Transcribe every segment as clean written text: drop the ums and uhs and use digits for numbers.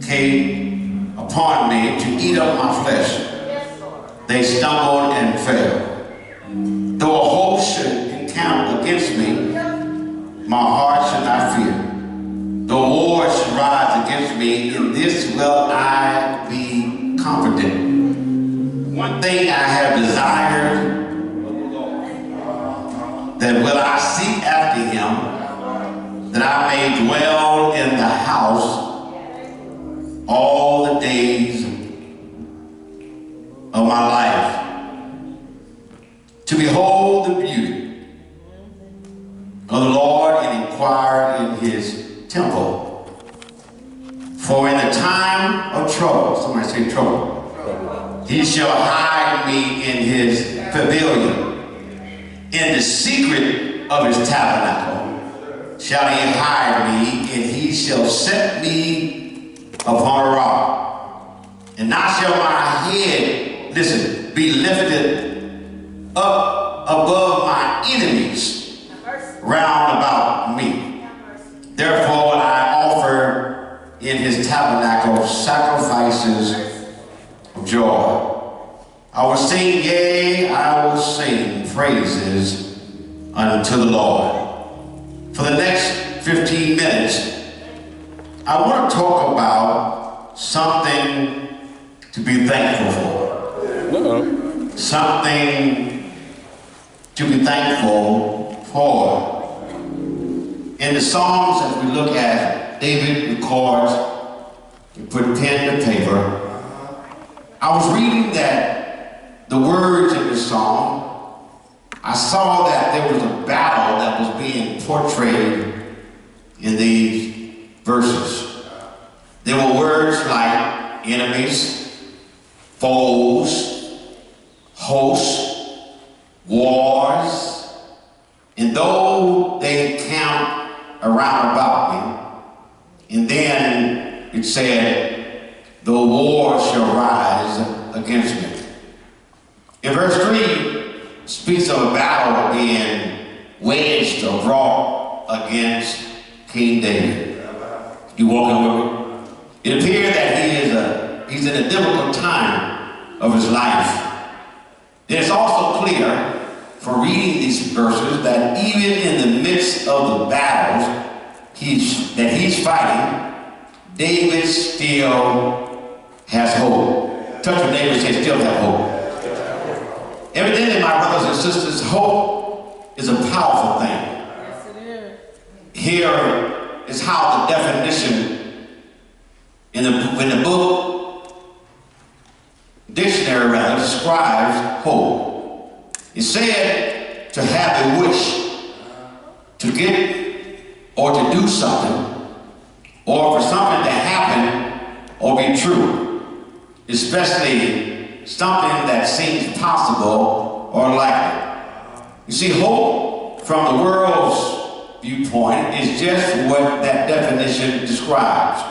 came upon me to eat up my flesh. They stumbled and fell. Though a host should encamp against me, my heart should not fear. Though war should rise against me, in this will I be confident. One thing I have desired, that will I seek after him, that I may dwell in the house all the days of my life, to behold the beauty of the Lord and inquire in his temple. For in the time of trouble, somebody say trouble, he shall hide me in his pavilion. In the secret of his tabernacle shall he hide me, and he shall set me upon a rock. And now shall my head, listen, be lifted up above my enemies round about me. Therefore I offer in his tabernacle sacrifices of joy. I will sing, yea, I will sing praises unto the Lord. For the next 15 minutes, I want to talk about something to be thankful for. Something to be thankful for. In the Psalms, as we look at, David records, he put pen to paper. I was reading that the words in the song, I saw that there was a battle that was being portrayed in these verses. There were words like enemies, foes, hosts, wars, and though they camp around about me, and then it said, the war shall rise against me. In verse 3, speaks of a battle being waged or brought against King David. You walking with me? It appears that he's in a difficult time of his life. It's also clear from reading these verses that even in the midst of the battles that he's fighting, David still has hope. Touch your neighbor and say, still have hope. Evidently, my brothers and sisters, hope is a powerful thing. Yes, it is. Here is how the definition in the book dictionary rather describes hope. It said to have a wish to get or to do something, or for something to happen or be true, especially something that seems possible or likely. You see, hope from the world's viewpoint is just what that definition describes.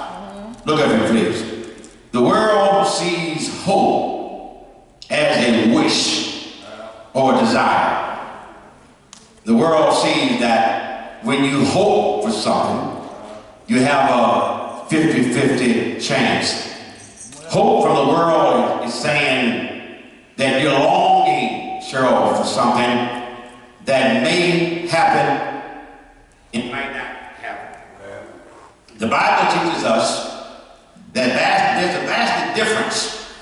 Look at me, please. The world sees hope as a wish or a desire. The world sees that when you hope for something, you have a 50-50 chance. Hope from the world is saying that you're longing, Cheryl, for something that may happen, it might not happen. The Bible teaches us that there's a vast difference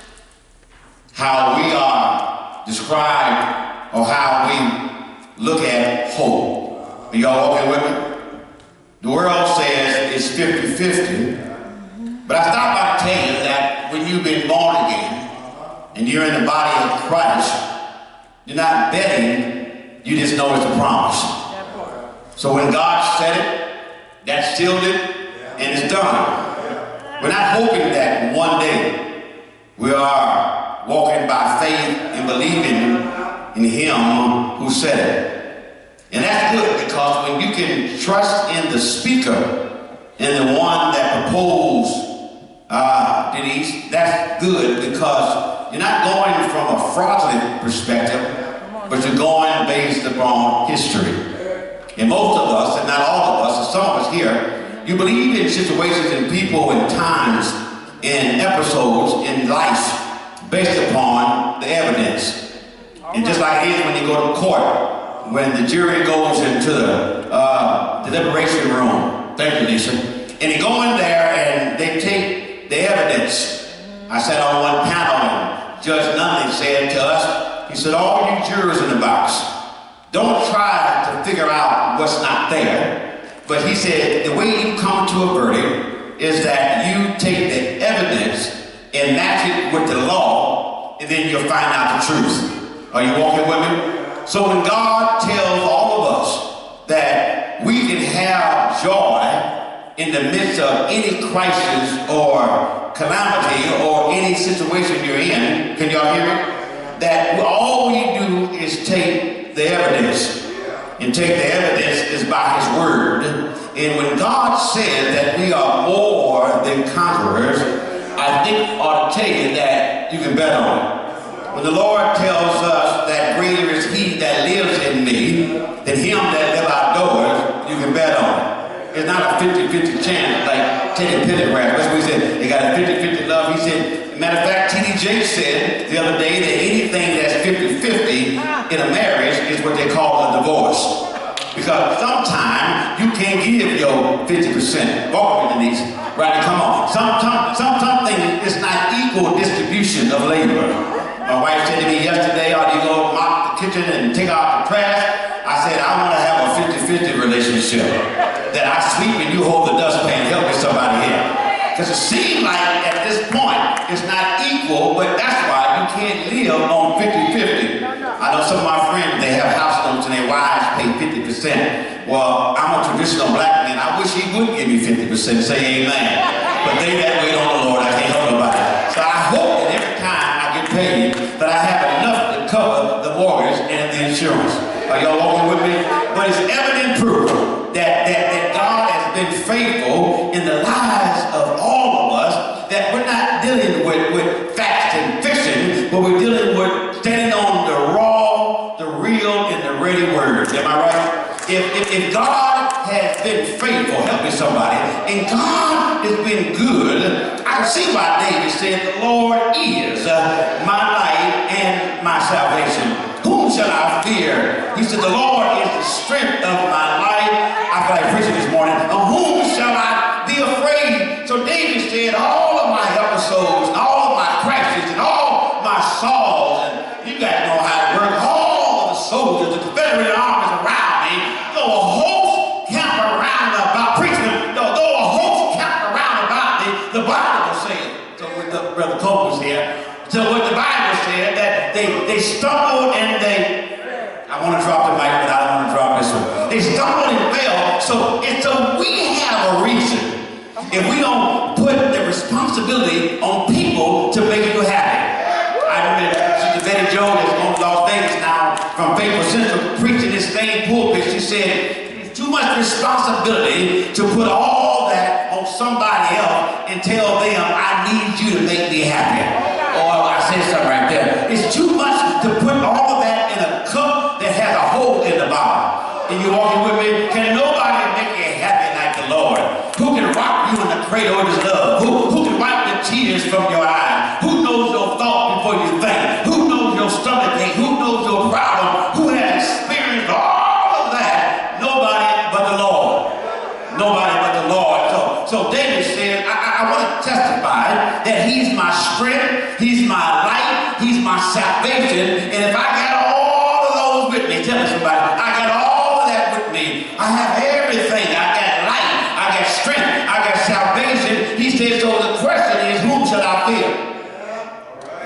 how we are described or how we look at hope. Are y'all okay with me? The world says it's 50-50. But I stop by to tell you that when you've been born again and you're in the body of Christ, you're not betting, you just know it's a promise. So when God said it, that sealed it, and it's done. We're not hoping that one day we are walking by faith and believing in Him who said it. And that's good, because when you can trust in the speaker and the one that proposed Denise, that's good, because you're not going from a fraudulent perspective, but you're going based upon history. And most of us, and not all of us, and some of us here, you believe in situations and people and times in episodes in life based upon the evidence. And just like it is when you go to court, when the jury goes into the deliberation room. Thank you, Lisa. And they go in there and they take the evidence. I sat on one panel and Judge Nunley said to us, he said, all you jurors in the box, don't try to figure out what's not there. But he said, the way you come to a verdict is that you take the evidence and match it with the law, and then you'll find out the truth. Are you walking with me? So when God tells all of us that we can have joy in the midst of any crisis or calamity or any situation you're in, can y'all hear me? That all we do is take the evidence. And take the evidence is by his word. And when God says that we are more than conquerors, I think ought to tell you that you can bet on it. When the Lord tells us that greater is he that lives in me than him that lives outdoors, you can bet on it. It's not a 50-50 chance like taking Pendergrass. That's what he said. They got a 50-50 love. He said, matter of fact, T.D. Jakes said the other day that anything that's 50-50 in a marriage is what they call a divorce. Because sometimes you can't give your 50%. Walk with Denise. Right, come on. Something is not equal distribution of labor. My wife said to me yesterday, ought you go mop the kitchen and take out the trash? I said, I want to have a 50-50 relationship. That I sweep and you hold the dustpan. Help me somebody here. Because it seems like at this point it's not equal, but that's why you can't live on 50-50. I know some of my friends, they have house notes and their wives pay 50%. Well, I'm a traditional black man. I wish he would give me 50%. Say amen. But they that wait on the Lord, I can't help nobody. So I hope that every time I get paid that I have enough to cover the mortgage and the insurance. Are y'all walking with me? But it's evident proof that God has been faithful in the lives of all of us, that we're not dealing with facts and fiction, but we're dealing with standing on the raw, the real, and the ready word. Am I right? If God has been faithful, help me somebody, and God has been good, I can see why David said, the Lord is my light and my salvation. Whom shall I fear? He said, the Lord is the strength of my life. I feel like preaching this morning. Of whom shall I be afraid? So David said, all of my episodes, and all of my crashes, and all my Sauls, and you guys know how it works, all of the soldiers, the Confederate armies around me, though a host camp around about preaching, though a host camp around about me, the Bible said, so with the Brother Cole was here, so what the Bible said, that they stumbled and I want to drop the mic, but I don't want to drop this one. They stumbled and fell, so we have a reason. If we don't put the responsibility on people to make you happy. I remember Sister Betty Jones is going to Las Vegas now from Faithful Central preaching this same pulpit. She said, it's too much responsibility to put all that on somebody else and tell them, I need you to make me happy. Or I said something right there. It's too much to put all of that in a cup that has a hole in the bottom. And you walking with me? Can nobody make you happy like the Lord? Who can rock you in the cradle of his love? Who can wipe the tears from your eyes? Who knows your thoughts before you think? Who knows your stomach ache? Who knows your problem? Who has experienced all of that? Nobody but the Lord. Nobody but the Lord. So David said, I want to testify that he's my strength, he's my light, he's my salvation, and if I got all of those with me, tell me somebody, I got all of that with me. I have everything. I got light, I got strength, I got salvation. He said, so the question is, whom should I fear?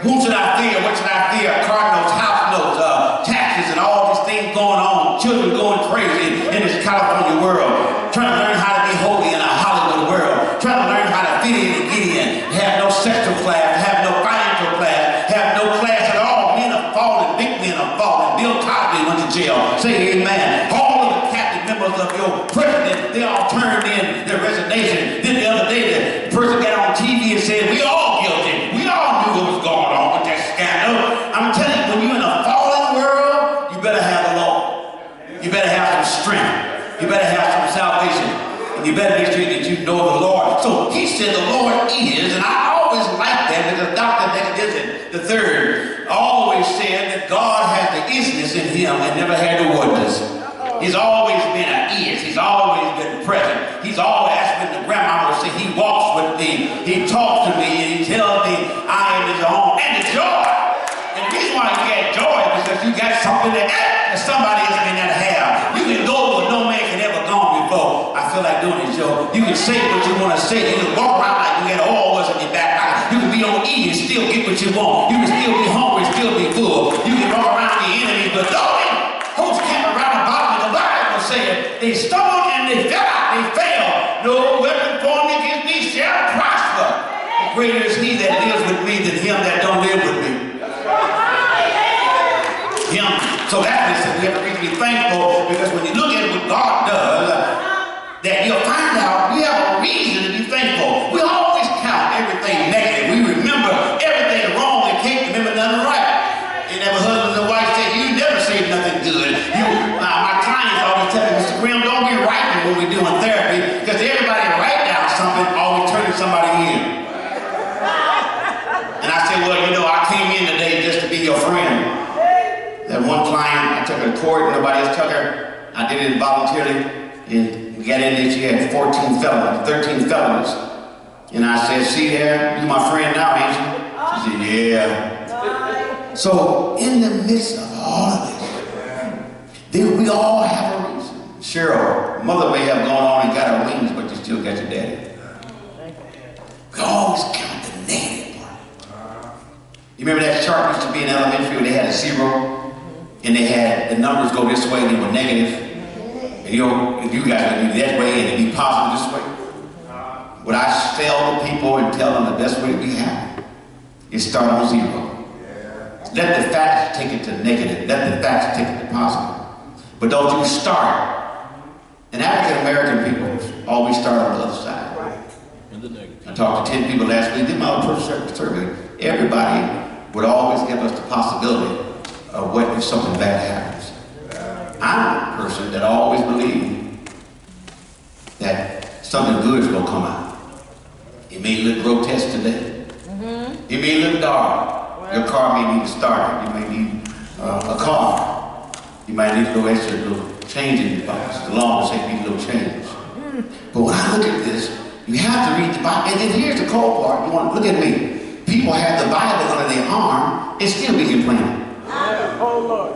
Whom should I fear? What should I fear? Cardinals, house notes, taxes, and all these things going on, children going crazy in this California world, trying to learn how to be holy in a Hollywood world, trying to learn how to fit in and get in, have no sexual class, have no financial class, have no class at all. Men are falling, big men are falling. Bill Cosby went to jail. Say amen. All of the cabinet members of your president, they all turned in their resignation. Then the other day, the person got on TV and said, we all guilty. We all knew what was going on with that scandal. I'm telling you, when you're in a fallen world, you better have the Lord. You better have some strength. You better have some salvation. And you better make sure that you know the Lord. So he said the Lord is, and I always him and never had the wonders. He's always been an is. He's always been present. He's always, that's when the grandma would say, he walks with me, he talks to me, and he tells me I am his own. And the joy. And the reason why you get joy is because you got something that somebody else may not have. You can go where no man can ever gone before. I feel like doing this, Joe. You can say what you want to say. You can walk around like you got all was in your back pocket. You can be on E and still get what you want. You can still be hungry, still be full. You can walk around the enemies, but don't host camp around the bottom of the Bible saying they stumbled and they fell out, they fell. No weapon formed against me shall prosper. Greater is he that lives with me than him that don't live with me. Him. So that is, we have to be thankful, because when you look at what God does, that you'll find out we have a reason to be thankful. We always count everything negative. We remember everything wrong and can't remember nothing right. And that husbands and wives say, you never say nothing good. My clients always tell me, Mr. Graham, don't be writing when we're doing therapy, because everybody write down something, always turning somebody in. And I say, well, you know, I came in today just to be your friend. That one client, I took her to court, nobody else took her. I did it voluntarily, and got in there, she had 14 felonies, 13 felonies. And I said, see there, you my friend now, ain't you? She said, yeah. So, in the midst of all of this, we all have a reason. Cheryl, mother may have gone on and got her wings, but you still got your daddy. We always count the negative part. You remember that chart used to be in elementary where they had a 0? And they had the numbers go this way and they were negative. And you know, if you guys would be that way and it'd be positive this way. What I tell the people and tell them the best way to be happy is start on 0. Let the facts take it to negative. Let the facts take it to positive. But don't you start. And African American people always start on the other side. I talked to 10 people last week, did my own personal survey. Everybody would always give us the possibility of what if something bad happens. I'm a person that always believed that something good is going to come out. It may look grotesque today. It may look dark. Your car may need a starter. You may need a car. You might need a little extra little change in your pockets. The law will say you need a little change. But when I look at this, you have to read the Bible. And then here's the cold part. You want to look at me. People have the Bible under their arm and still be complaining. Oh, Lord.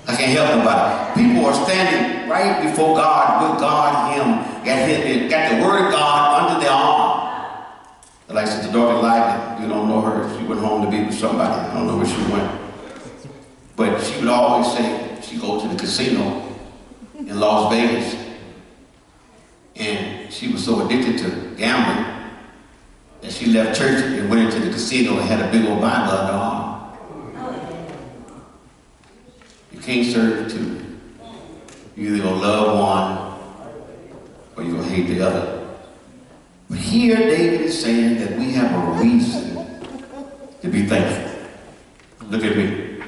I can't help nobody. People are standing right before God, with God, Him, got the Word of God under their arm. Like Sister Dorothy Lively, you don't know her. She went home to be with somebody. I don't know where she went. But she would always say she'd go to the casino in Las Vegas. And she was so addicted to gambling that she left church and went into the casino and had a big old Bible under her arm. You can't serve two. You're either going to love one or you're going to hate the other. But here David is saying that we have a reason to be thankful. Look at me.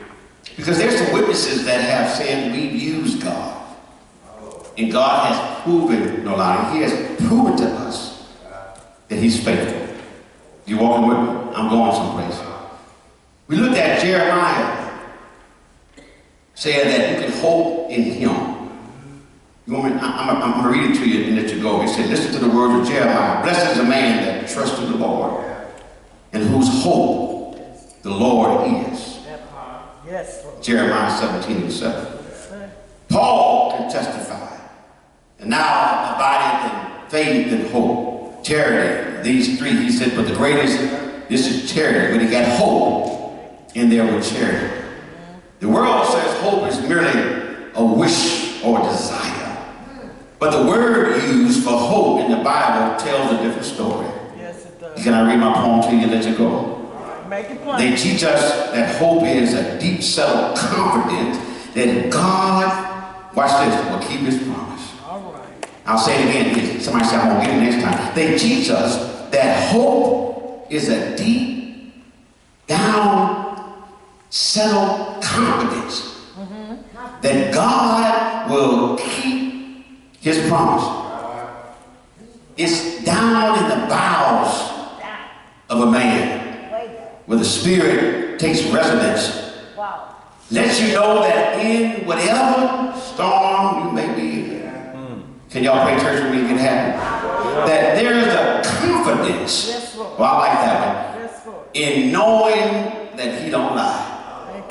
Because there's some witnesses that have said we've used God. And God has proven, Nolani, He has proven to us that He's faithful. You walking with me? I'm going someplace. We looked at Jeremiah, saying that you can hope in Him. You want me? I'm going to read it to you and let you go. He said, listen to the words of Jeremiah. Blessed is the man that trusts in the Lord and whose hope the Lord is. Yes. Jeremiah 17:7. Paul can testify. And now abideth in faith and hope, charity. These three, he said, but the greatest, this is charity. But he got hope in there with charity. The world says hope is merely a wish or a desire. But the word used for hope in the Bible tells a different story. Yes, it does. Can I read my poem to you and let you go? Make it plain. They teach us that hope is a deep settled confidence that God, watch this, will keep His promise. All right. I'll say it again. Somebody say I'm going to get it next time. They teach us that hope is a deep, down, settled confidence that God will keep His promise. It's down in the bowels of a man where the Spirit takes residence. Let you know that in whatever storm you may be in. Can y'all pray church with me and get happy? That there is a confidence, well, I like that one, in knowing that he don't lie.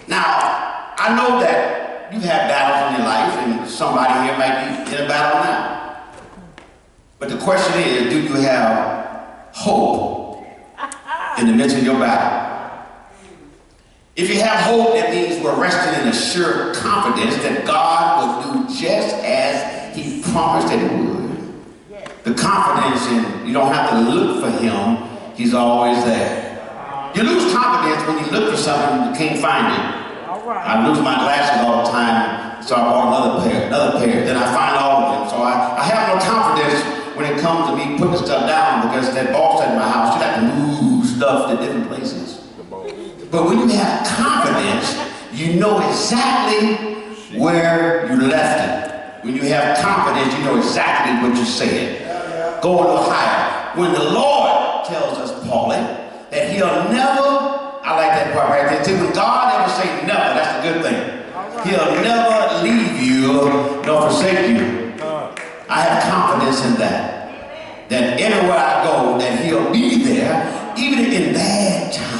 Now, I know that you've had battles in your life, and somebody here might be in a battle now. But the question is, do you have hope in the midst of your battle? If you have hope, that means we're resting in a sure confidence that God will do just as he promised that he would. The confidence in you don't have to look for him, he's always there. You lose confidence when you look for something and you can't find it. I lose my glasses all the time, so I bought another pair. Then I find all of them. So I have no confidence when it comes to me putting stuff down, because that boss at my house, you have to move stuff to different places. But when you have confidence, you know exactly where you left it. When you have confidence, you know exactly what you said. Go a little higher. When the Lord tells us, Paulie, that he'll never, I like that part right there too, when God ever say never, that's a good thing. He'll never leave you nor forsake you. I have confidence in that. That everywhere I go, that he'll be there, even in bad times.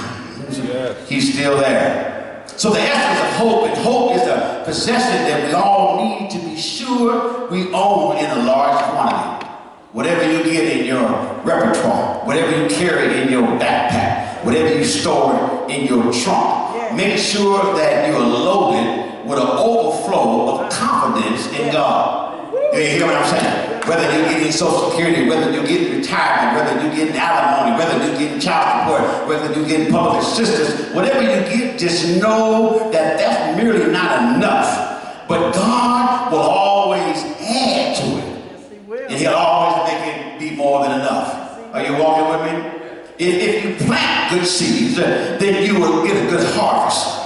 He's still there. So the essence of hope, and hope is a possession that we all need to be sure we own in a large quantity. Whatever you get in your repertoire, whatever you carry in your backpack, whatever you store in your trunk, make sure that you're loaded with an overflow of confidence in God. You hear what I'm saying? Whether you're getting Social Security, whether you're getting retirement, whether you're getting alimony, whether you're getting child support, whether you're getting public assistance, whatever you get, just know that that's merely not enough. But God will always add to it. And he'll always make it be more than enough. Are you walking with me? If you plant good seeds, then you will get a good harvest.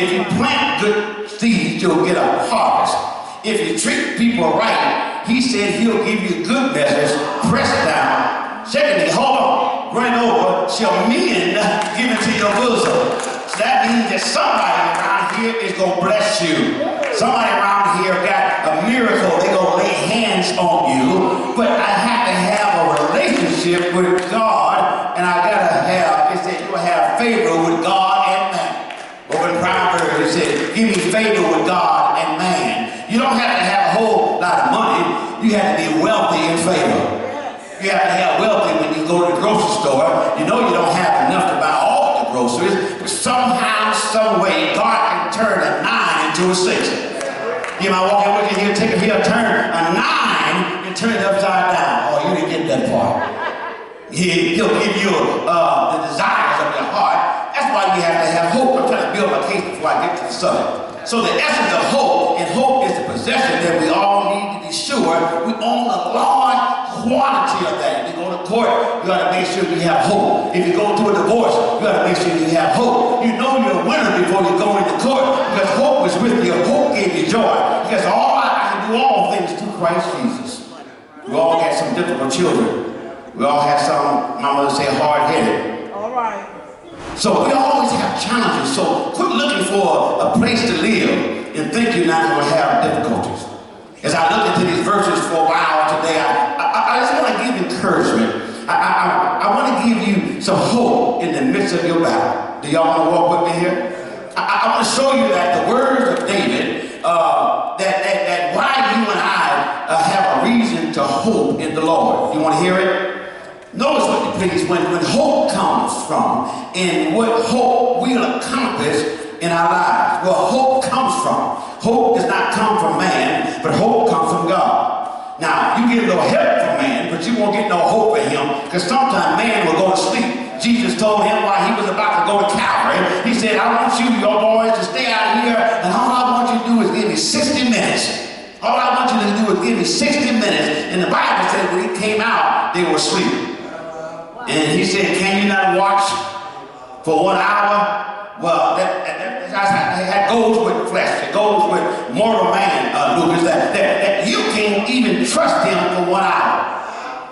If you plant good seeds, you'll get a harvest. If you treat people right, he said he'll give you good measures, pressed down. Secondly, hold on, run over, shall men give it to your bosom. So that means that somebody around here is going to bless you. Somebody around here got a miracle. They're going to lay hands on you. But I have to have a relationship with God, and I got to have, it said you'll have favor with God and man. Over in Proverbs, it said, give me favor with God and man. You don't have to have a whole lot of money. You have to be wealthy in favor. You have to have wealthy when you go to the grocery store. You know you don't have enough to buy all the groceries, but somehow, some way, God can turn a 9 into a 6. You might walk in with you here, take a here, turn a 9 and turn it upside down. Oh, you didn't get that part. He'll give you the desires of your heart. That's why you have to have hope. I'm trying to build my case before I get to the subject. So the essence of hope, and hope is the possession that we all need to be sure we own a large quantity of that. If you go to court, you got to make sure you have hope. If you go through a divorce, you got to make sure you have hope. You know you're a winner before you go into court, because hope is with you. Hope gave you joy. Because I can do all things through Christ Jesus. We all got some difficult children. We all have some, my mother say, hard-headed. All right. So we always have challenges. So quit looking for a place to live and think you're not going to have difficulties. As I look into these verses for a while today, I just want to give encouragement. I want to give you some hope in the midst of your battle. Do y'all want to walk with me here? I want to show you that the words of David, that why you and I have a reason to hope in the Lord. You want to hear it? Notice with me, please, when hope comes from and what hope will accomplish in our lives. Well, hope comes from. Hope does not come from man, but hope comes from God. Now, you get a little help from man, but you won't get no hope in him, because sometimes man will go to sleep. Jesus told him while he was about to go to Calvary, he said, I want you, your boys, to stay out here, and all I want you to do is give me 60 minutes. All I want you to do is give me 60 minutes. And the Bible said when he came out, they were asleep. And he said, can you not watch for 1 hour? Well, that goes with flesh. It goes with mortal man, Lucas, that you can't even trust him for 1 hour.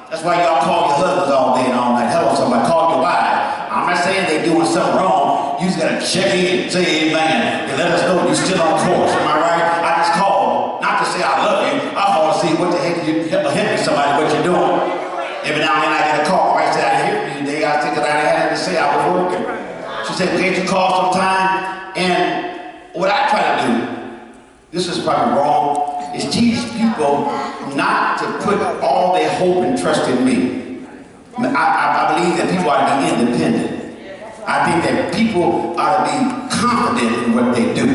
That's why y'all call your husbands all day and all night. Hello, somebody, call your wife. I'm not saying they're doing something wrong. You just got to check in, say amen, and let us know you're still on course. Am I right? I just called, not to say I love you, I called to see what the heck you help me somebody what you're doing. Every now and then I get a call. I said, I didn't hear from you today. I think that I had nothing to say. I was working. She said, can't you call sometime? And what I try to do, this is probably wrong, is teach people not to put all their hope and trust in me. I believe that people ought to be independent. I think that people ought to be confident in what they do.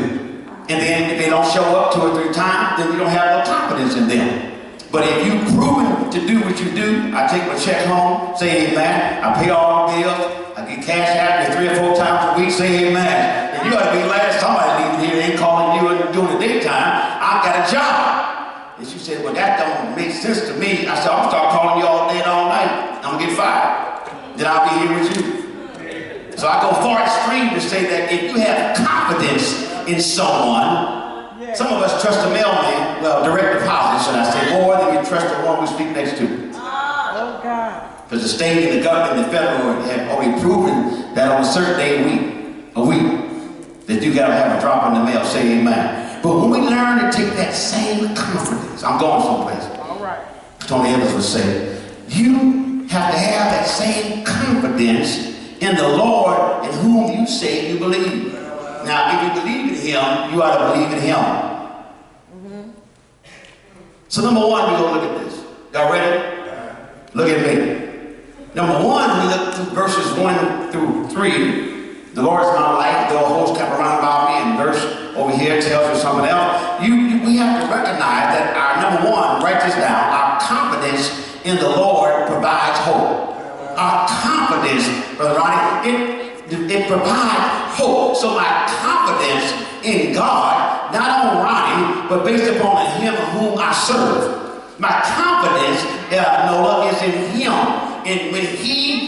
And then if they don't show up 2 or 3 times, then you don't have no confidence in them. But if you've proven to do what you do, I take my check home, say amen, I pay all the bills, I get cash out 3 or 4 times a week, say amen. And you ought to be glad somebody leaving here ain't calling you during the daytime, I've got a job. And she said, well, that don't make sense to me. I said, I'm gonna start calling you all day and all night. I'm gonna get fired. Then I'll be here with you. So I go far extreme to say that if you have confidence in someone, some of us trust the mailman, well, direct deposit, should I say, more than you trust the one we speak next to. Oh, God. Because the state and the government and the federal have already proven that on a certain day a week, that you got to have a drop in the mail, say amen. But when we learn to take that same confidence, I'm going someplace. All right. Tony Evans would say, you have to have that same confidence in the Lord in whom you say you believe. Now, if you believe in Him, you ought to believe in Him. Mm-hmm. So number one, we're going to look at this. Y'all ready? Look at me. Number one, we look through verses 1 through 3. The Lord is my light, though a host come around about me, and verse over here tells you something else. We have to recognize that our number one, write this down, our confidence in the Lord provides hope. Our confidence, Brother Ronnie, it provides hope. So my confidence in God, not on Ronnie, but based upon Him whom I serve. My confidence, Nola, is in Him. And when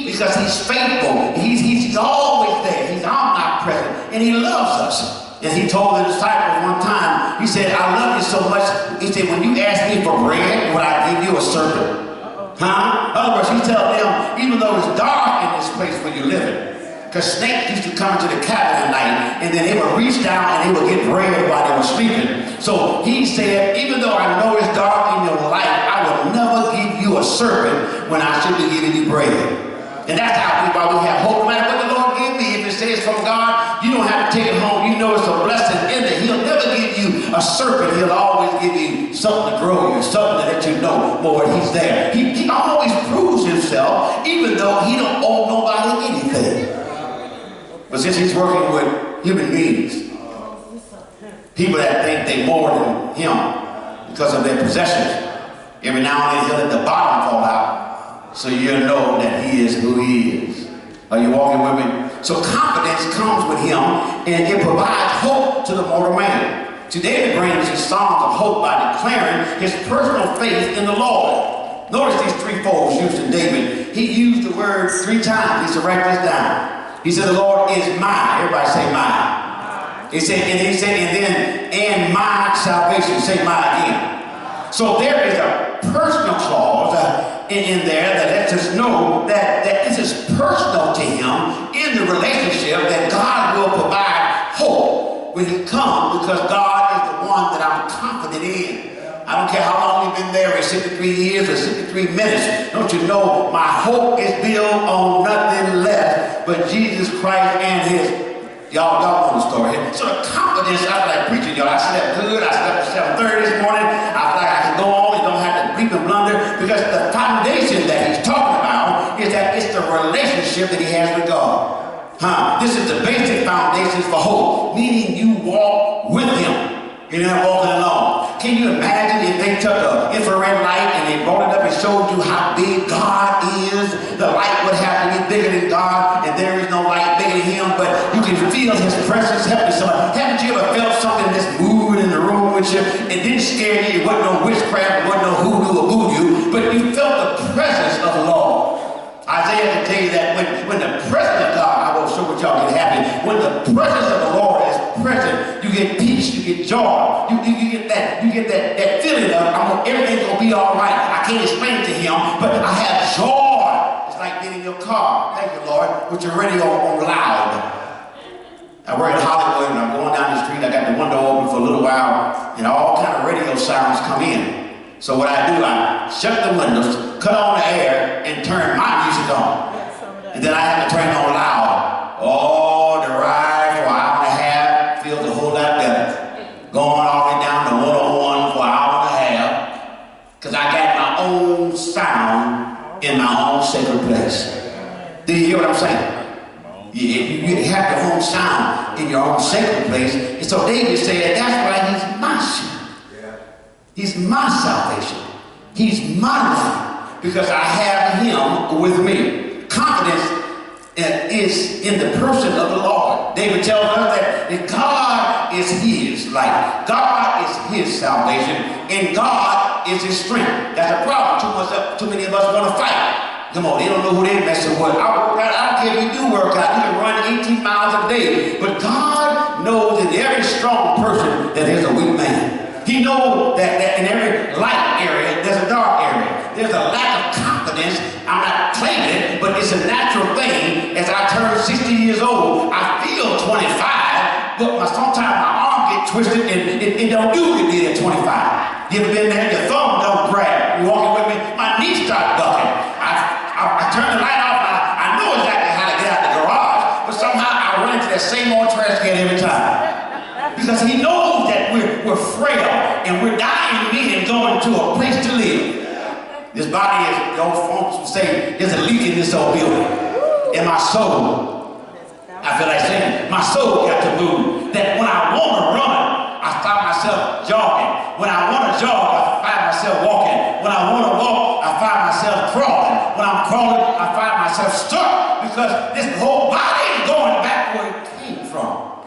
because He's faithful, He's always there. He's omnipresent, and He loves us. And He told the disciples one time, He said, I love you so much. He said, when you ask me for bread, would I give you a serpent? Huh? In other words, He tells them, even though it's dark in this place where you're living, because snakes used to come into the cabin at night, and then they would reach down and they would get bread while they were sleeping. So He said, even though I know it's dark in your life, I will never give you a serpent when I should be giving you bread. And that's why we have hope. No matter what the Lord give me, if it says from God, you don't have to take it home. You know it's a blessing in it. He'll never give you a serpent. He'll always give you something to grow you, something to let you know, Lord, He's there. He always proves Himself, even though He don't owe nobody anything. But since He's working with human beings, people that think they're more than Him because of their possessions, every now and then He'll let the bottom fall out so you'll know that He is who He is. Are you walking with me? So confidence comes with Him, and it provides hope to the mortal man. Today, David brings his songs of hope by declaring his personal faith in the Lord. Notice these 3 folds used in David. He used the word 3 times. He said, write this down. He said, the Lord is mine. Everybody say mine. He said, and my salvation. Say mine again. So there is a personal clause in there that lets us know that this is personal to Him in the relationship, that God will provide hope when He comes, because God is the one that I'm confident in. I don't care how long you've been married, 63 years or 63 minutes. Don't you know my hope is built on nothing less but Jesus Christ and His. Y'all know the story here. So the confidence, I feel like preaching, y'all. I slept good. I slept at 7:30 this morning. I feel like I can go on and don't have to bleep and blunder, because the foundation that he's talking about is that it's the relationship that he has with God. This is the basic foundations for hope, meaning you walk with Him. You're not walking alone. Can you imagine if they took an infrared light and they brought it up and showed you how big God is? The light would have to be bigger than God, and there is no light bigger than Him, but you can feel His presence helping somebody. Haven't you ever felt something that's moving in the room with you? It didn't scare you. It wasn't no witchcraft. It wasn't no hoodoo or voodoo, but you felt the presence of the Lord. Isaiah can tell you that when the presence of God, I will show what y'all get happy. When the presence of the Lord is present, you get peace, you get joy, you get that feeling of everything's gonna be all right. I can't explain it to Him, but I have joy. It's like being in your car. Thank you, Lord, with your radio on loud. I work in Hollywood and I'm going down the street. I got the window open for a little while and all kind of radio sirens come in. So what I do, I shut the windows, cut on the air, and turn my music on. And then I have to turn it on loud. Oh, the ride for an hour and a half feels a whole lot better. Going all the way down to 101 for an hour and a half. Because I got my own sound in my own sacred place. Do you hear what I'm saying? You have your own sound in your own sacred place. And so David said, that's why he's my shepherd. He's my salvation. He's my life. Because I have him with me. Confidence is in the person of the Lord. David tells us that God is his life. God is his salvation. And God is his strength. That's a problem. Too many of us want to fight. Come on, they don't know who they're messing with. I work out. I don't care if you do work out. You can run 18 miles a day. But God knows in every strong person that there's a weak man. He knows that in every light area, there's a dark area. There's a lack of confidence. I'm not claiming it, but it's a natural thing. As I turn 60 years old, I feel 25, but sometimes my arm gets twisted and it don't do what it did at 25. You ever been there? Your thumb don't grab. You walking with me? My knees start bucking. I turn the light off. I know exactly how to get out the garage, but somehow I run into that same old trash can every time. Because he knows that we're frail and we're dying men going to a place to live. This body is, the old folks would say, there's a leak in this old building. And my soul, I feel like saying, my soul got to move. That when I want to run, I find myself jogging. When I want to jog, I find myself walking. When I want to walk, I find myself crawling. When I'm crawling, I find myself stuck because this whole body is going back where it came from.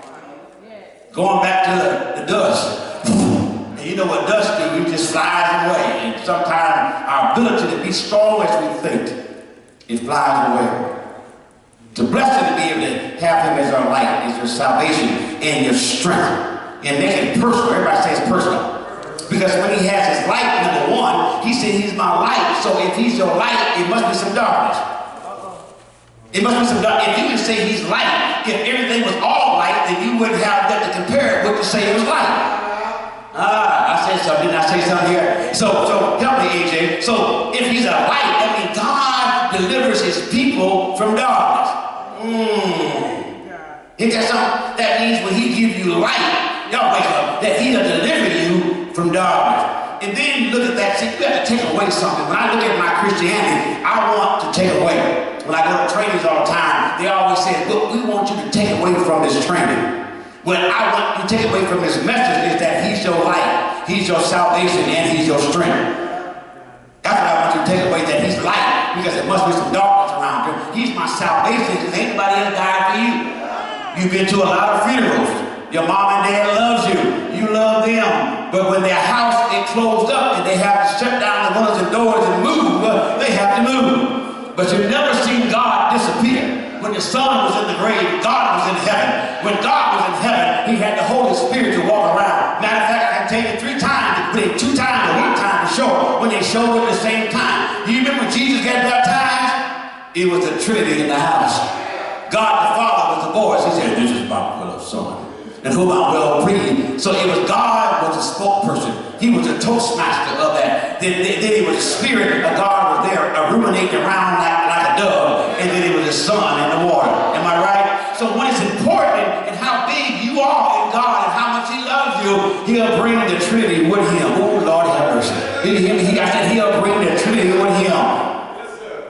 Going back to the dust. And you know what dust do? It just flies away. And sometimes our ability to be strong as we think, it flies away. So blessed to be able to have him as our light, as your salvation and your strength. And make it personal. Everybody says personal. Because when he has his light, number one, he said he's my light. So if he's your light, it must be some darkness. It must be some darkness. If you can say he's light, if everything was all light, then you wouldn't have that to compare it with to say it was light. I said something. Didn't I say something here? So help me, AJ. So if he's a light, that means God delivers his people from darkness. Ain't that something? That means when he gives you light, y'all wake up, that he'll deliver you from darkness. And then look at that. See, you have to take away something. When I look at my Christianity, I want to take away. When I go to trainings all the time, they always say, look, we want you to take away from this training. What I want you to take away from this message is that he's your light, he's your salvation, and he's your strength. That's what I want you to take away, that he's light, because there must be some darkness around him. He's my salvation, because ain't nobody else died for you. You've been to a lot of funerals. Your mom and dad loves you. You love them. But when their house is closed up and they have to shut down the windows and doors and move, they have to move. But you've never seen God disappear. When the son was in the grave, God was in heaven. When God was in heaven, he had the Holy Spirit to walk around. Matter of fact, I can tell you 3 times, but it 2 times or 1 time to show when they showed up at the same time. You remember when Jesus got baptized? It was the Trinity in the house. God the Father was the voice. He said, this is my beloved son, and whom I will please. So it was God was the spokesperson. He was the toastmaster of that. Then it was the Spirit of God was there ruminating around like a dove. And then it was the sun in the water. Am I right? So when it's important and how big you are in God and how much he loves you, he'll bring the Trinity with him. Oh, Lord have mercy. I said he'll bring the Trinity with him.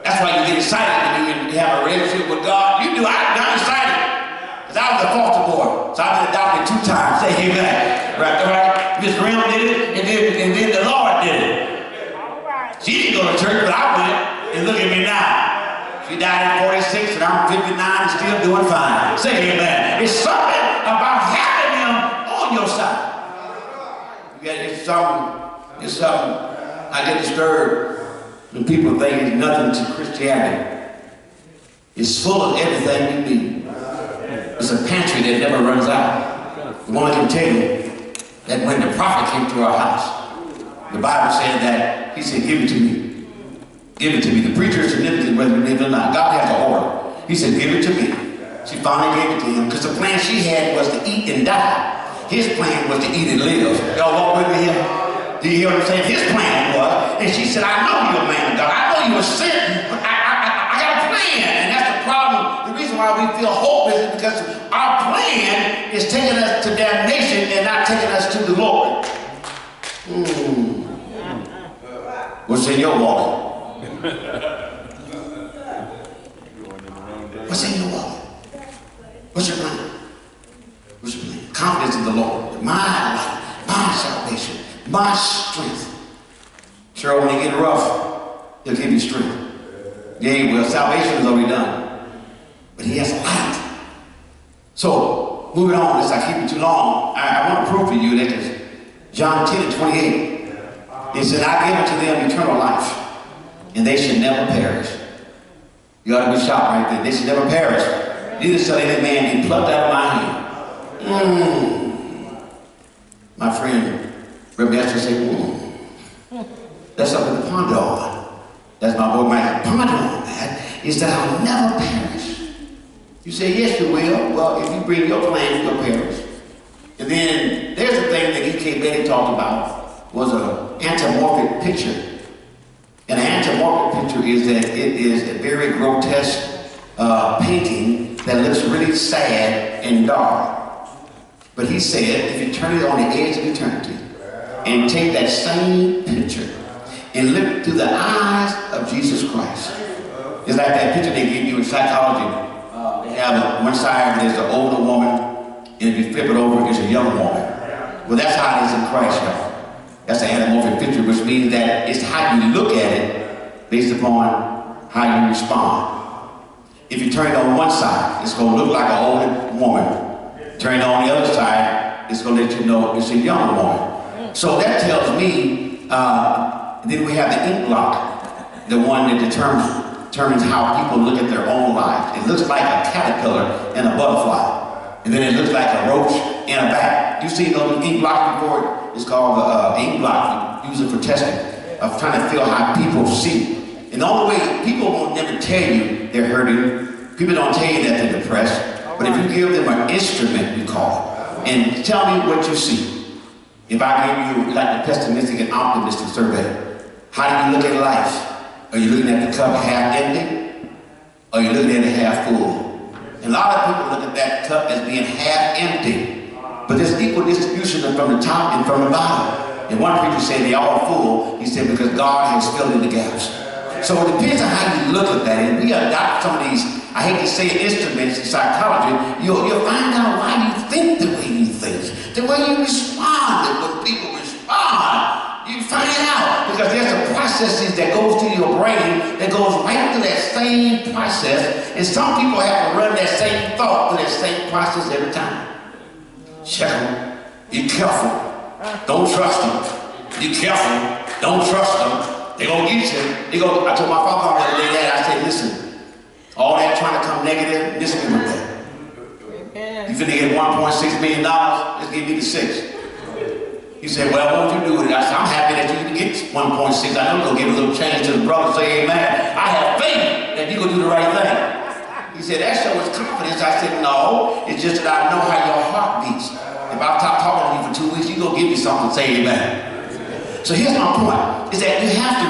That's why you get excited when you have a relationship with God. You do. I'm excited. Because I was a foster boy. So I've been adopted 2 times. Say amen. Right? Miss Graham did it, and then the Lord did it. She didn't go to church, but I went. And look at me now. She died at 46, and I'm 59 and still doing fine. Say amen. It's something about having him on your side. It's something. I get disturbed when people think it's nothing to Christianity. It's full of everything you need. It's a pantry that never runs out. The one I can tell you that when the prophet came to our house, the Bible said that he said, give it to me. Give it to me. The preacher is significant whether you believe it or not. God has an order. He said, give it to me. She finally gave it to him because the plan she had was to eat and die. His plan was to eat and live. Y'all walk with me here? Do you hear what I'm saying? His plan was, and she said, I know you're a man of God. I know you were sent, but I got a plan. And that's the problem. The reason why we feel hopeless is because our plan is taking us to damnation and not taking us to the Lord. What's in your wallet? What's in your wallet? What's your plan? What's your plan? Confidence in the Lord. My life, my salvation, my strength. Sure, when you get rough, he'll give you strength. Yeah, well, salvation is already done. But he has light. So, moving on, lest I keep it too long, I want to prove for you that it's John 10:28. It said, I give unto them eternal life, and they should never perish. You ought to be shocked right there. They should never perish. Neither shall any man be plucked out of my hand. My friend, Reverend Esther said, that's something to ponder on. That's my boy Mike. Ponder on that, is that I'll never perish. You say, yes, you will. Well, if you bring your plan, you'll perish. And then there's the thing that E.K. Betty talked about, was an anthropomorphic picture. And an anthropomorphic picture is that it is a very grotesque painting that looks really sad and dark. But he said, if you turn it on the edge of eternity and take that same picture and look through the eyes of Jesus Christ, it's like that picture they give you in psychology. They have on one side there's an older woman, and if you flip it over, it's a young woman. Well, that's how it is in Christ, y'all. That's an anthropomorphic picture, which means that it's how you look at it based upon how you respond. If you turn it on one side, it's going to look like an older woman. Turn it on the other side, it's going to let you know it's a young woman. So that tells me, then we have the ink blot, the one that determines how people look at their own lives. It looks like a caterpillar and a butterfly. And then it looks like a roach and a bat. You've seen those ink blots before? It's called the ink blot. We use it for testing, of trying to feel how people see. And the only way, people won't never tell you they're hurting. People don't tell you that they're depressed. But if you give them an instrument, we call it, and tell me what you see. If I give you like the pessimistic and optimistic survey, how do you look at life? Are you looking at the cup half empty? Or are you looking at it half full? And a lot of people look at that cup as being half empty. But there's equal distribution from the top and from the bottom. And one preacher said they're all full. He said because God has filled in the gaps. So it depends on how you look at that. And we adopt some of these, I hate to say it, instruments in psychology. You'll find out why you think the way you think. The way you respond when people respond. You find it out because there's some processes that goes through your brain that goes right through that same process. And some people have to run that same thought through that same process every time. Check them. Be careful. Don't trust them. Be careful. Don't trust them. They're going to get you. I told my father the other day, I said, listen, all that trying to come negative, listen to me with that. You finna get $1.6 million, just give me the 6. He said, well, what would you do with it? I said, I'm happy that you can get 1.6. I know you're going to give a little change to the brother, say amen. I have faith that you're going to do the right thing. He said, that shows confidence. I said, no, it's just that I know how your heart beats. If I stop talking to you for 2 weeks, you're going to give me something, say amen. So here's my point, is that you have to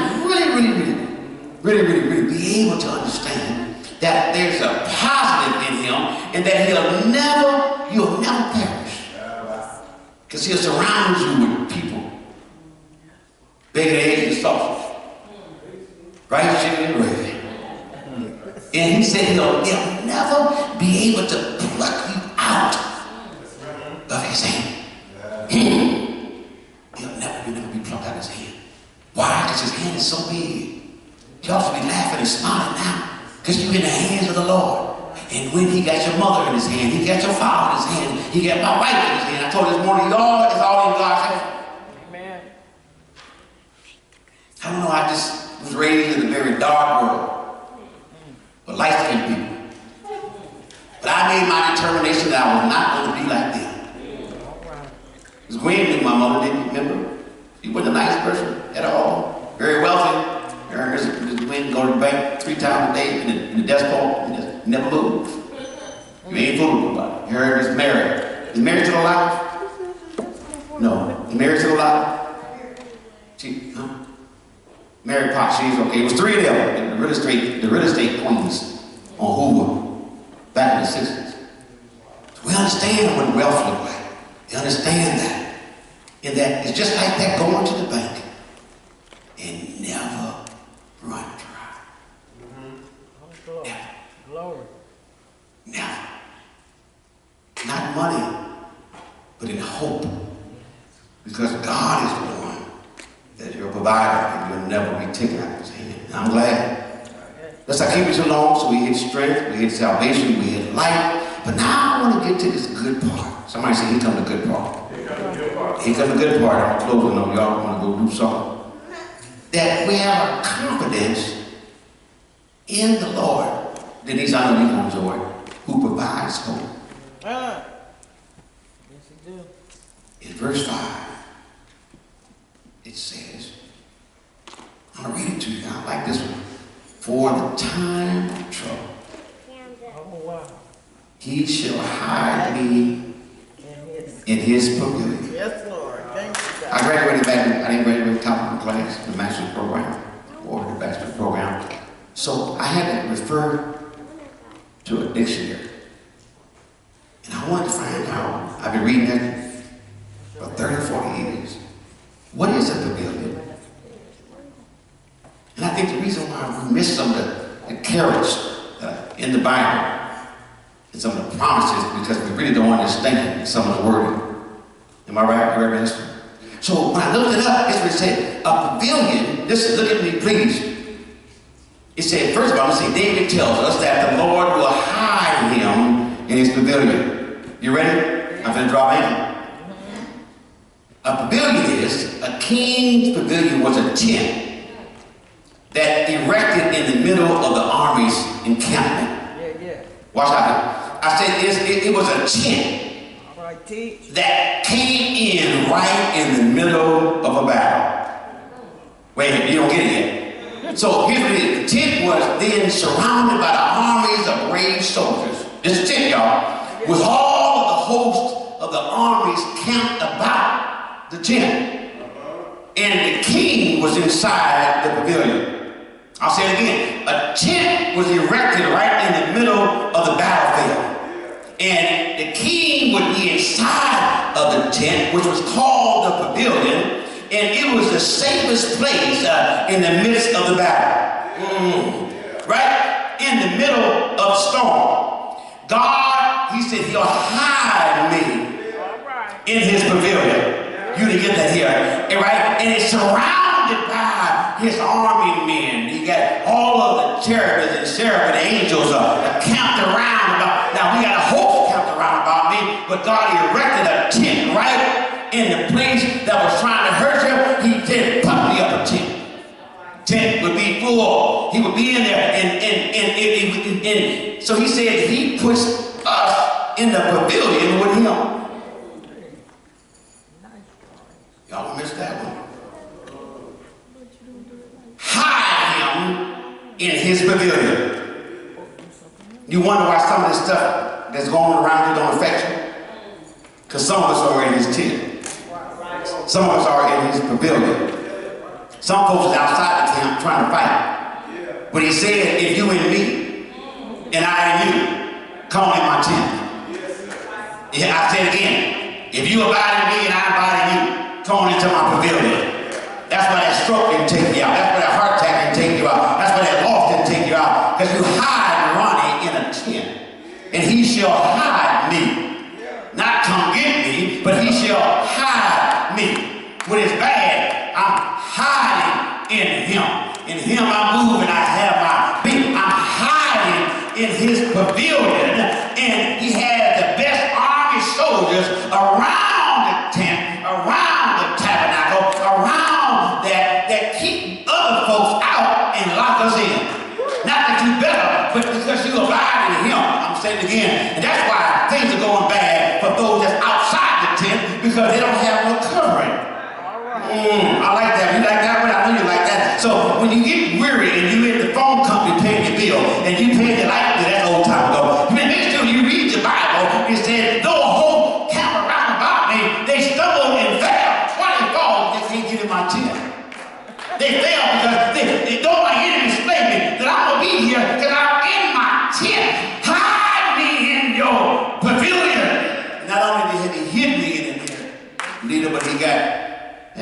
really be able to understand that there's a positive in him and that you'll never perish. Because he'll surround you with people. Bacon, eggs, and sausage. Rice, chicken, and gravy. And he said he'll never be able to pluck you out of his hand. You'll never be plucked out of his hand. Why? Because his hand is so big. You ought to be laughing and smiling now. Because you're in the hands of the Lord. And when he got your mother in his hand, he got your father in his hand, he got my wife in his hand. I told you this morning, y'all, it's all in God's hand. Amen. I don't know, I just was raised in a very dark world. But light-skinned people. But I made my determination that I was not going to be like them. Because Gwen knew my mother, didn't you remember? She wasn't a nice person at all. Very wealthy. Gwen go to the bank 3 times a day in the desk vault and just never moved. You ain't fooling nobody. You heard Miss Mary. Is Mary still alive? No. Is Mary still alive? Huh? Mary Potts, she's okay. It was three of them, the real estate queens on Hoover back in the 60s. So we understand what wealth looked like. We understand that. And that it's just like that, going to the bank and never run dry. Never. Glory. Never. Not money, but in hope. Because God is the one that's your provider, and you'll never be taken out of his hand. And I'm glad. Let's not keep it too long. So we hit strength, we hit salvation, we hit life. But now I want to get to this good part. Somebody say, here comes the good part. Here comes the good part. I'm closing on y'all want to go do something. That we have a confidence in the Lord. Denise, I know you gonna enjoy it. Who provides hope. Yes, he do. In verse 5, it says, I'm going to read it to you. I like this one. For the time of trouble, Oh, wow. he shall hide me in his pavilion. Yes, Lord. Thank you, I God. graduated I didn't graduate top of my class, the master's program, or the bachelor's program. So I had to refer to a dictionary. And I wanted to find out, I've been reading that for 30, 40 years. What is a pavilion? And I think the reason why we miss some of the carrots in the Bible and some of the promises because we really don't understand some of the wording. Am I right, Reverend Minister? So when I looked it up, it's what it said. A pavilion, listen, look at me, please. It said, first of all, David tells us that the Lord will hide him in his pavilion. You ready? I'm going to drop in. A pavilion is, a king's pavilion was a tent that erected in the middle of the army's encampment. Yeah. Watch out. I said it was a tent All right, teach. that came in right in the middle of a battle. Wait a minute, you don't get it yet. So here's what it is. The tent was then surrounded by the armies of brave soldiers. This is a tent, y'all, with all of the hosts of the armies camped about the tent. And the king was inside the pavilion. I'll say it again. A tent was erected right in the middle of the battlefield. And the king would be inside of the tent, which was called the pavilion. And it was the safest place in the midst of the battle. Right? In the middle of storm. God, he said, he'll hide me in his pavilion. You didn't get that here. Right? And it's surrounded by his army men. He got all of the cherubims and seraphim and angels camped around about. Now we got a host camped around about me, but God erected a tent right in the place that was trying to hurt him. He said, put me up a tent. Tent would be full. He would be in there, and so he said he puts us in the pavilion with him. Y'all missed that one. Hide him in his pavilion. You wonder why some of this stuff that's going around you don't affect you? Because some of us are in his tent. Some of us are in his pavilion. Some folks is outside the camp trying to fight. But he said, if you in me, and I in you, come on in my tent. Yeah, I said again, if you abide in me and I abide in you, come on into my pavilion. That's why that stroke didn't take you out. That's why that heart attack didn't take you out. That's why that loss didn't take you out. Because you hide Ronnie in a tent. And he shall hide me. Not come get me, but he shall hide me. When it's bad, I'm hiding in him. In him I move and I have my being. I'm hiding in his pavilion. And he has the best army soldiers around the tent, around the tabernacle, around that keep other folks out and lock us in. Not that you better, but because you abide in him. I'm saying it again. And that's why things are going bad for those that's outside the tent, because they don't have no covering. I like that. You like that one? I know you like that. So when you get weary and you in the phone company paying your bill and you pay the light bill, that's old time ago, you make sure you read your Bible.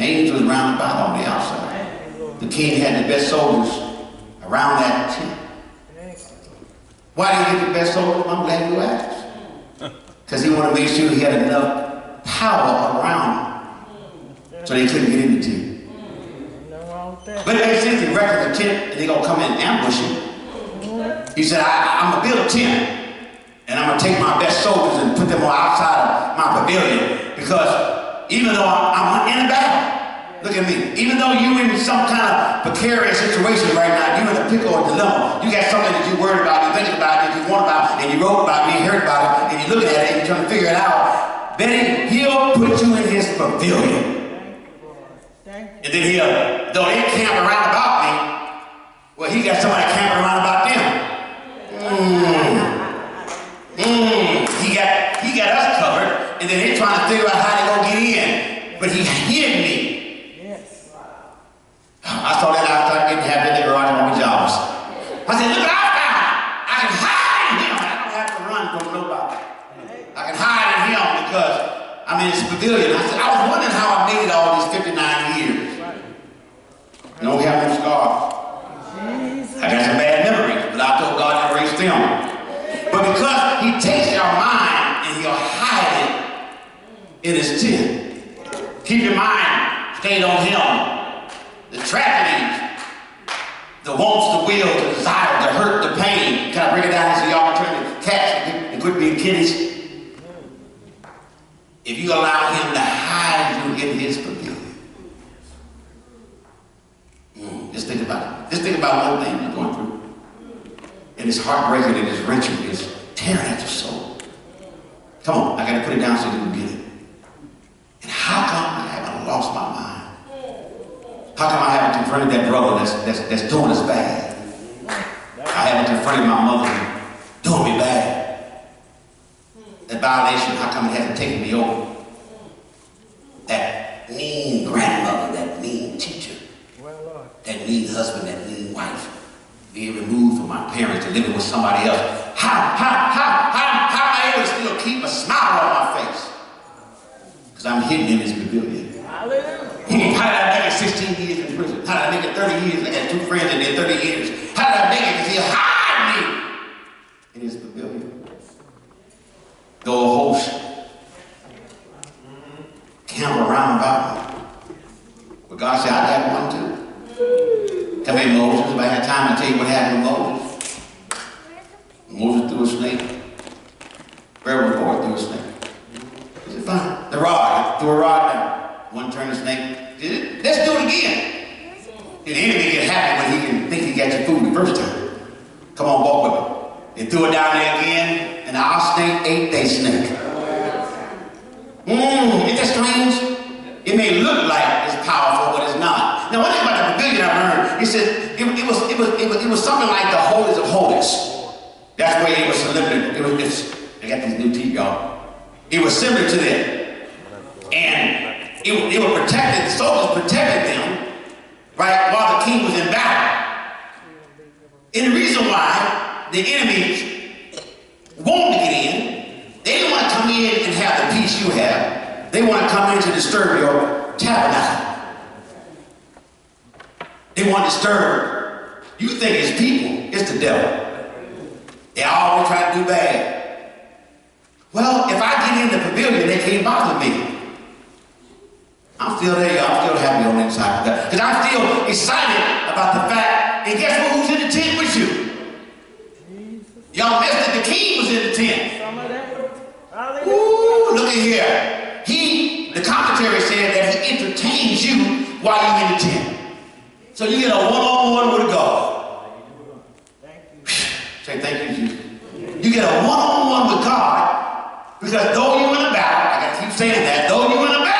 angels round about on the outside. The king had the best soldiers around that tent. Why did he get the best soldiers? I'm glad you asked. Because he wanted to make sure he had enough power around him so they couldn't get in the tent. But it makes sense, he wrecked the tent and they're going to come in and ambush him. He said, I'm going to build a tent and I'm going to take my best soldiers and put them on outside of my pavilion, because even though I'm in a battle, look at me, even though you're in some kind of precarious situation right now, you're in a pickle or dilemma, you got something that you're worried about, you're thinking about, that you want about, and you wrote about it, and you heard about it, and you're looking at it, and you're trying to figure it out, then he'll put you in his pavilion. And then though they camp around about me, well, he got somebody camping around about them. He got us covered, and then they're trying to figure out how they're going to get in. But he hid me. Yes. I saw that after I didn't have that garage on my jobs. I said, look what I found. I can hide in him. I don't have to run from nobody. I can hide in him because I'm in his pavilion. I said, I was wondering how I made it all these 59 years. I don't have no scars. I got some bad memories, but I told God to erase them. But because he takes your mind and he'll hide it in his tent. Keep your mind stayed on him. The tragedies, the wants, the will, the desire, the hurt, the pain. Kind of bring it down so y'all can turn to cats and quit being kitties. If you allow him to hide you in his pavilion. Just think about it. Just think about one thing you're going through. And it's heartbreaking and it's wrenching. It's tearing at your soul. Come on, I got to put it down so you can get it. And how come I haven't lost my mind? How come I haven't confronted that brother that's doing us bad? I haven't confronted my mother doing me bad. That violation, how come it hasn't taken me over? That mean grandmother, that mean teacher, that mean husband, that mean wife, being removed from my parents and living with somebody else. How am I able to still keep a smile on my face? Because I'm hidden in his pavilion. Hallelujah. How did I make it 16 years in prison? How did I make it 30 years? I got 2 friends in there 30 years. How did I make it? Because he'll hide me in his pavilion. Though a host camp around about me. But God said, I got one too. Come here, Moses. If I had time to tell you what happened to Moses. Moses threw a snake. Pharaoh's boy threw a snake. He said, fine. The rod. Threw a rod down. One turned the snake. Did it? Let's do it again. The enemy get happy when he can think he got your food the first time. Come on, walk with me. They threw it down there again, and our snake ate their snake. Isn't that strange? It may look like it's powerful, but it's not. Now, one thing about the pavilion I learned, he said it was something like the holies of holies. That's where it was limited. I got these new teeth, y'all. It was similar to them, and it was protected. The soldiers protected them, right, while the king was in battle. And the reason why the enemy wanted to get in, they didn't want to come in and have the peace you have. They want to come in to disturb your tabernacle. They want to disturb. You think it's people, it's the devil. They always try to do bad. Well, if I get in the pavilion, they can't bother me. I'm still there, y'all. I'm still happy on the inside. Because I'm still excited about the fact, and guess who's in the tent with you? Y'all missed it, the king was in the tent. Ooh, look at here. The commentary said that he entertains you while you're in the tent. So you get a one-on-one with God. Say thank you, Jesus. You get a one-on-one with God, because though you're in a battle, I gotta keep saying that, though you're in a battle,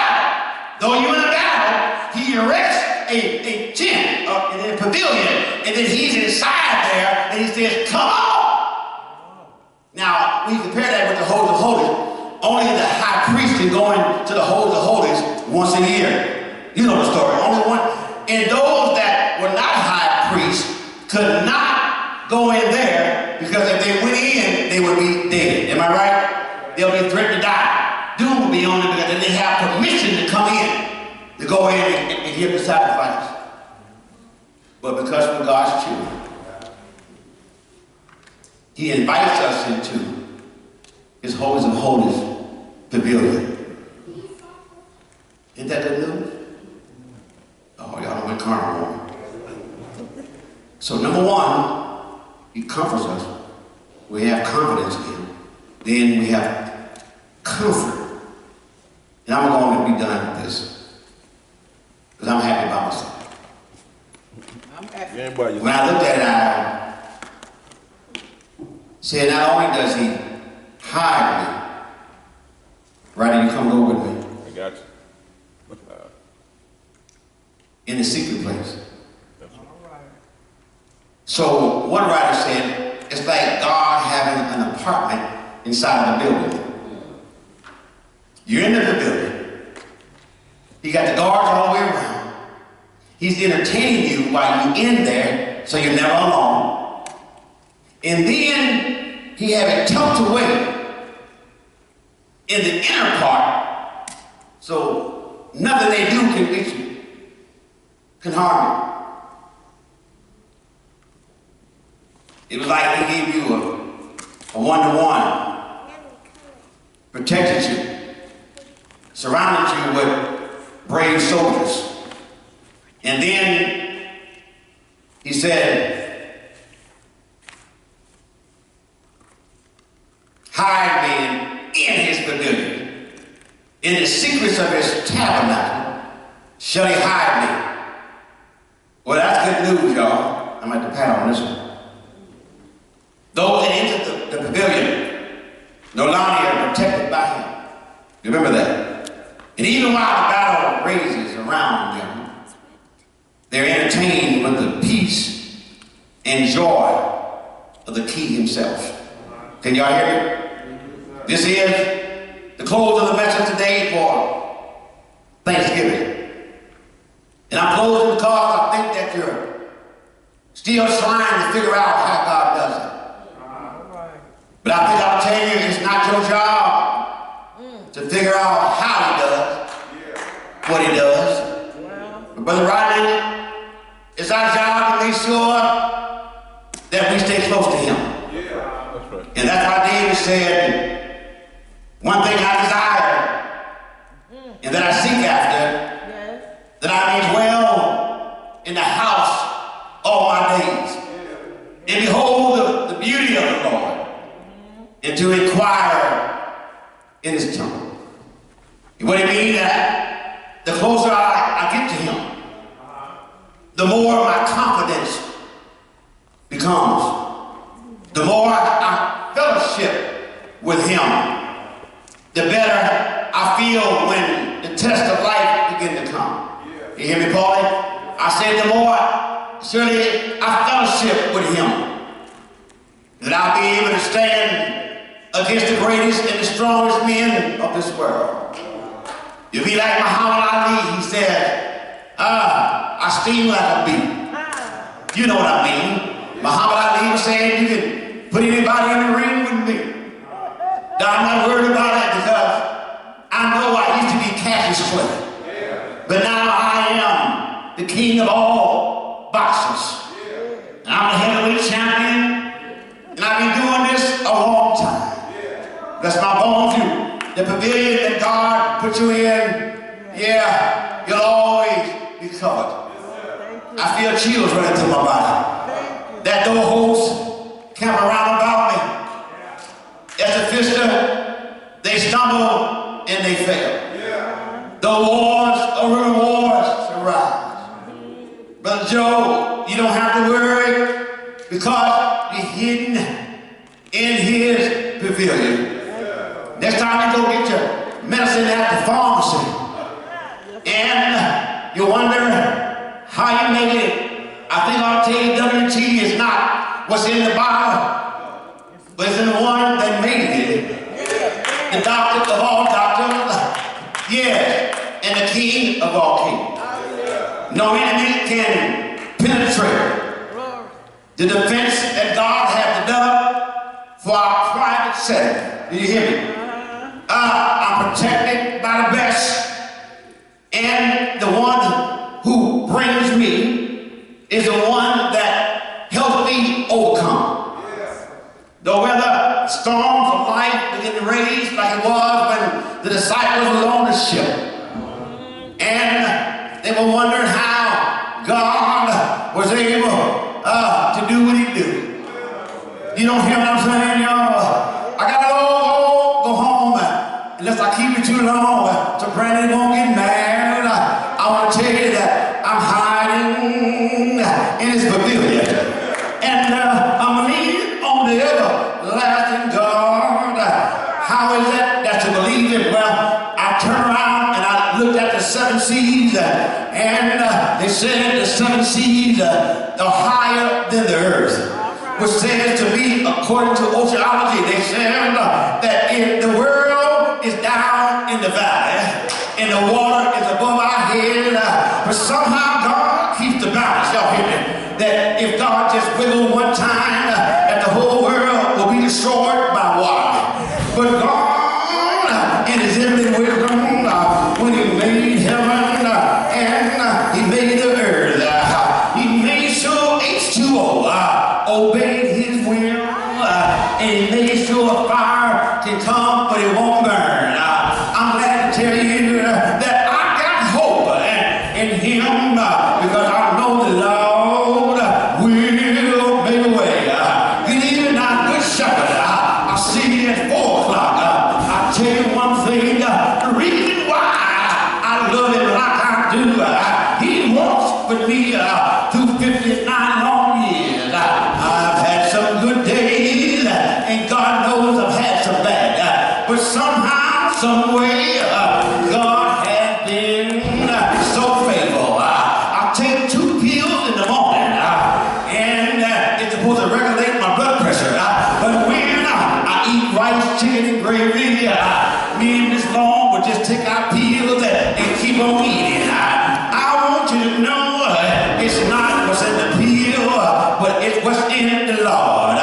he erects a tent in a pavilion, and then he's inside there, and he says, come on. Now, when you compare that with the Holies of Holies, only the high priest can go into the Holies of Holies once a year. You know the story. Only one. And those that were not high priests could not go in there, because if they went in, they would be dead. Am I right? They'll be threatened to die. Doom will be on them because they have permission to come in. The go in and give the sacrifice. But because we're God's children, He invites us into His holies of holies pavilion. Isn't that good news? Oh, y'all don't went carnal on me. So number one, He comforts us. We have confidence in Him. Then we have comfort. And I'm going to be done with this. Because I'm happy about myself. I'm happy. When I looked at it, I said, not only does He hide me, right, you come go with me. I got you. In the secret place. All right. So one writer said, it's like God having an apartment inside the building. You're in the pavilion. He got the guards all the way around. He's entertaining you while you're in there, so you're never alone. And then He have it tucked away in the inner part, so nothing they do can reach you. Can harm you. It was like He gave you a one-to-one, protected you, surrounded you with brave soldiers. And then He said, hide me in His pavilion. In the secrets of His tabernacle shall He hide me. Well, that's good news, y'all. I'm going to pat on this one. Those that enter the pavilion no longer are protected by Him. Remember that. And even while the battle rages around them, they're entertained with the peace and joy of the King Himself. Can y'all hear me? This is the close of the message today for Thanksgiving. And I'm closing because I think that you're still trying to figure out how God does it. All right. But I think I'll tell you, it's not your job to figure out how He does what He does. Well, But Brother Rodney, it's our job to make sure that we stay close to Him. That's right. And that's why David said, one thing I desire and that I seek after, yes. that I may dwell in the house all my days, and behold the beauty of the Lord, and to inquire in His temple. What it means that the closer I get to Him, the more my confidence becomes. The more I fellowship with Him, the better I feel when the test of life begin to come. You hear me, Paulie? I said the more surely I fellowship with Him, that I'll be able to stand against the greatest and the strongest men of this world. You'll be like Muhammad Ali. He said, I sting like a bee. You know what I mean. Muhammad Ali was saying, you can put anybody in the ring with me. Now, I'm not worried about it because I know I used to be Cassius Clay. But now I am the king of all boxers. And I'm the heavyweight champion. And I've been doing this a long time. That's my bone view. The pavilion that God put you in, yeah, you'll always be covered. I feel chills running through my body. That those hosts camp around about me. As a fister, they stumble and they fail. The wars over the wars arise. Brother Joe, you don't have to worry because you're hidden in His pavilion. Next time you go get your medicine at the pharmacy and you wonder how you made it, I think I'll tell you WT is not what's in the bottle, but it's in the one that made it. The doctor of all doctors, yes, and the King of all kings. No enemy can penetrate the defense that God has developed for our private setting. Do you hear me? I'm protected by the best. And the one who brings me is the one that helps me overcome. No whether storms of life begin to rage like it was when the disciples were on the ship. And they were wondering how God was able to do what he do. You don't hear what I'm saying, y'all? I gotta go home unless I keep it too long so Brandon won't get mad. I want to tell you that I'm hiding in his pavilion. And I'm leaning on the everlasting God. How is that? That's to believe it. Well, I turned around and I looked at the seven seas, and they said the seven seas are higher than the earth, which says to me, according to oceanology, they said that if the world is down in the valley and the water is above our head, but somehow God keeps the balance. Y'all hear me? That if God just wiggled one time, that the whole world will be destroyed by water. But God, in his infinite wisdom, when he made heaven and he made the earth, he made sure H2O obeyed his will, and he made sure fire can come, but it won't burn. I'm glad to tell you that I got hope in him because I know the Lord will make a way. Good evening, I'm good shepherd. I'll see you at 4 o'clock. I'll tell you one thing, the reason why I love him like I do, he walks with me through 59 long years. I've had some good days, and God knows I've had some bad. But somehow, some way, God has been so faithful. I'll take 2 pills in the morning, and it's supposed to regulate my blood pressure. But when I eat rice, chicken, and gravy, me and Miss Long will just take our pills and keep on eating. I want you to know it's not what's in the pill, but it's what's in the Lord.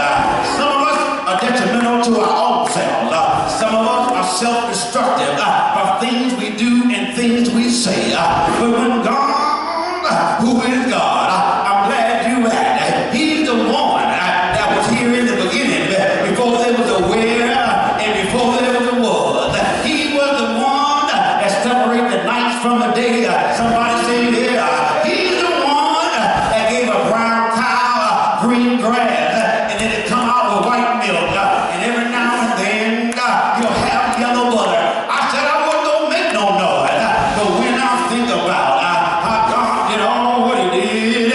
Some of us are detrimental to our own selves. Some of us are self-destructive by things we do and things we say. But when God, who is God, I'm glad you asked. He's the one that was here in the beginning, before there was a where and before there was a was. He was the one that separated the night from the day. Somebody say, yeah. He's the one that gave a brown cow green grass, and then it come out with white milk, and every now and then you'll have yellow butter. I said I wasn't gonna make no noise, but when I think about how God did all what he did,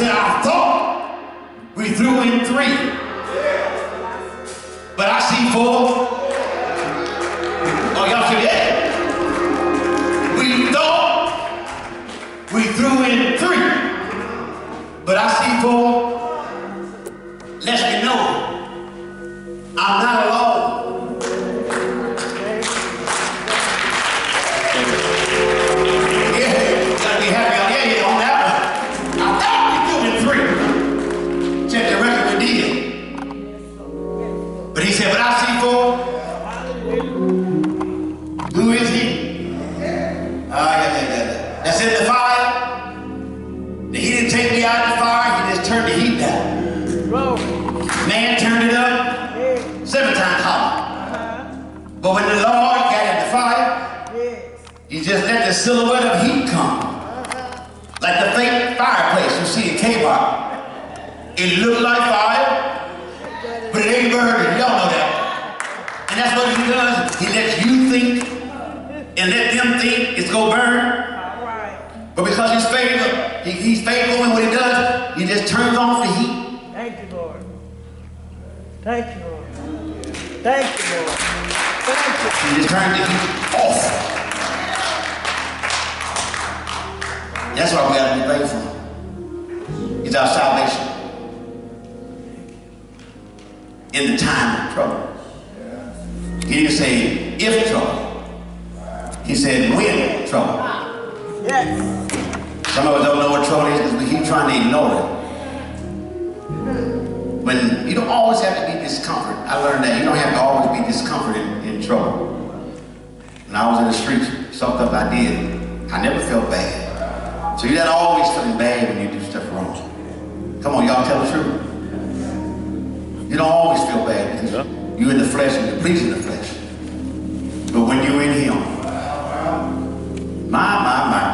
said, I thought we threw in 3, but I see 4. Oh, y'all said, yeah. We thought we threw in 3, but I see 4. Lets me know I'm not alone. Yeah, gotta be happy on that one. I thought we threw in 3. Check the record we did. But he said, but I see 4. Who is he? That's in the fire. He didn't take me out of the fire, he just turned the heat down. Man turned it up 7 times hotter. But when the Lord got in the fire, he just let the silhouette of heat come. Like the fake fireplace you see in K-pop. It looked like fire, but it ain't burning. Y'all know that. And that's what he does. He lets you think and let them think it's gonna burn. But because he's faithful in what he does, he just turns off the heat. Thank you, Lord. Thank you, Lord. Thank you, Lord. Thank you. He just turns the heat off. That's why we have to be faithful. It's our salvation. In the time of trouble. He didn't say if trouble. He said when trouble. Yes. Some of us don't know what trouble is because we keep trying to ignore it. When you don't always have to be discomforted. I learned that you don't have to always be discomforted in trouble. When I was in the streets, something I did, I never felt bad. So you're not always feeling bad when you do stuff wrong. Come on, y'all, tell the truth. You don't always feel bad because you're in the flesh and you're pleasing the flesh. But when you're in Him,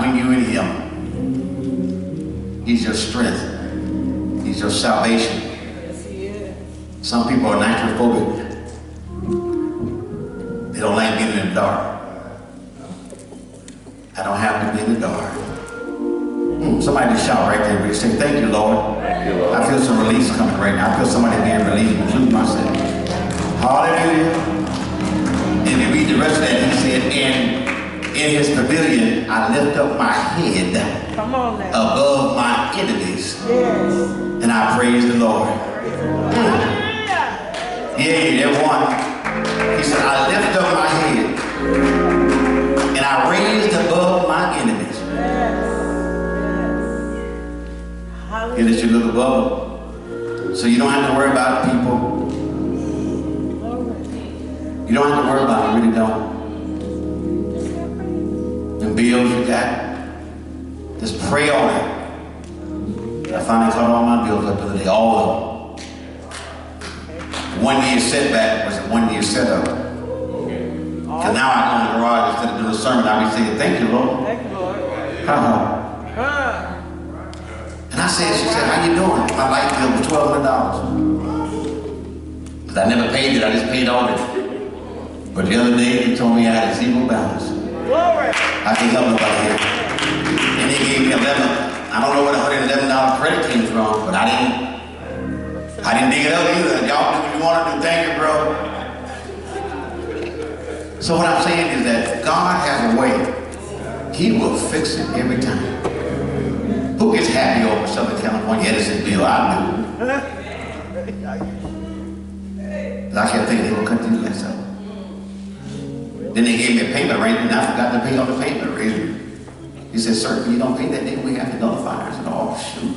when you're in Him, He's your strength. He's your salvation. Yes, He is. Some people are nitrophobic. They don't like being in the dark. I don't have to be in the dark. Somebody just shout right there. Say, thank you, Lord. Thank you, Lord. I feel some release coming right now. I feel somebody being released, including myself. Hallelujah. And you read the rest of that, he said, in his pavilion, I lift up my head Come on now. above my enemies, Yes. and I praise the Lord. Yeah, that one. He said, I lift up my head, and I raised above my enemies. He lets you look above them. So you don't have to worry about people. You don't have to worry about it, you really don't. The bills you got, just pray on it. I finally caught all my bills up the other day, all of them. 1 year setback was a 1 year setup. Because now I go in the garage instead of doing a sermon, I be saying, thank you, Lord. Thank you, Lord. And I said, she said, how you doing? My light bill was $1,200. Because I never paid it, I just paid all it. But the other day, they told me I had a 0 balance. Glory. I can't help nobody here. And they gave me I don't know where the $111 credit came from, but I didn't dig it up either. Y'all do what you want to do. Thank you, bro. So what I'm saying is that God has a way. He will fix it every time. Who gets happy over Southern California Edison bill? I do. But I kept thinking they were going to cut these lights up. Then they gave me a payment rate, and I forgot to pay on the payment rate. He said, sir, if you don't pay that day, we have to notify us. And oh, shoot.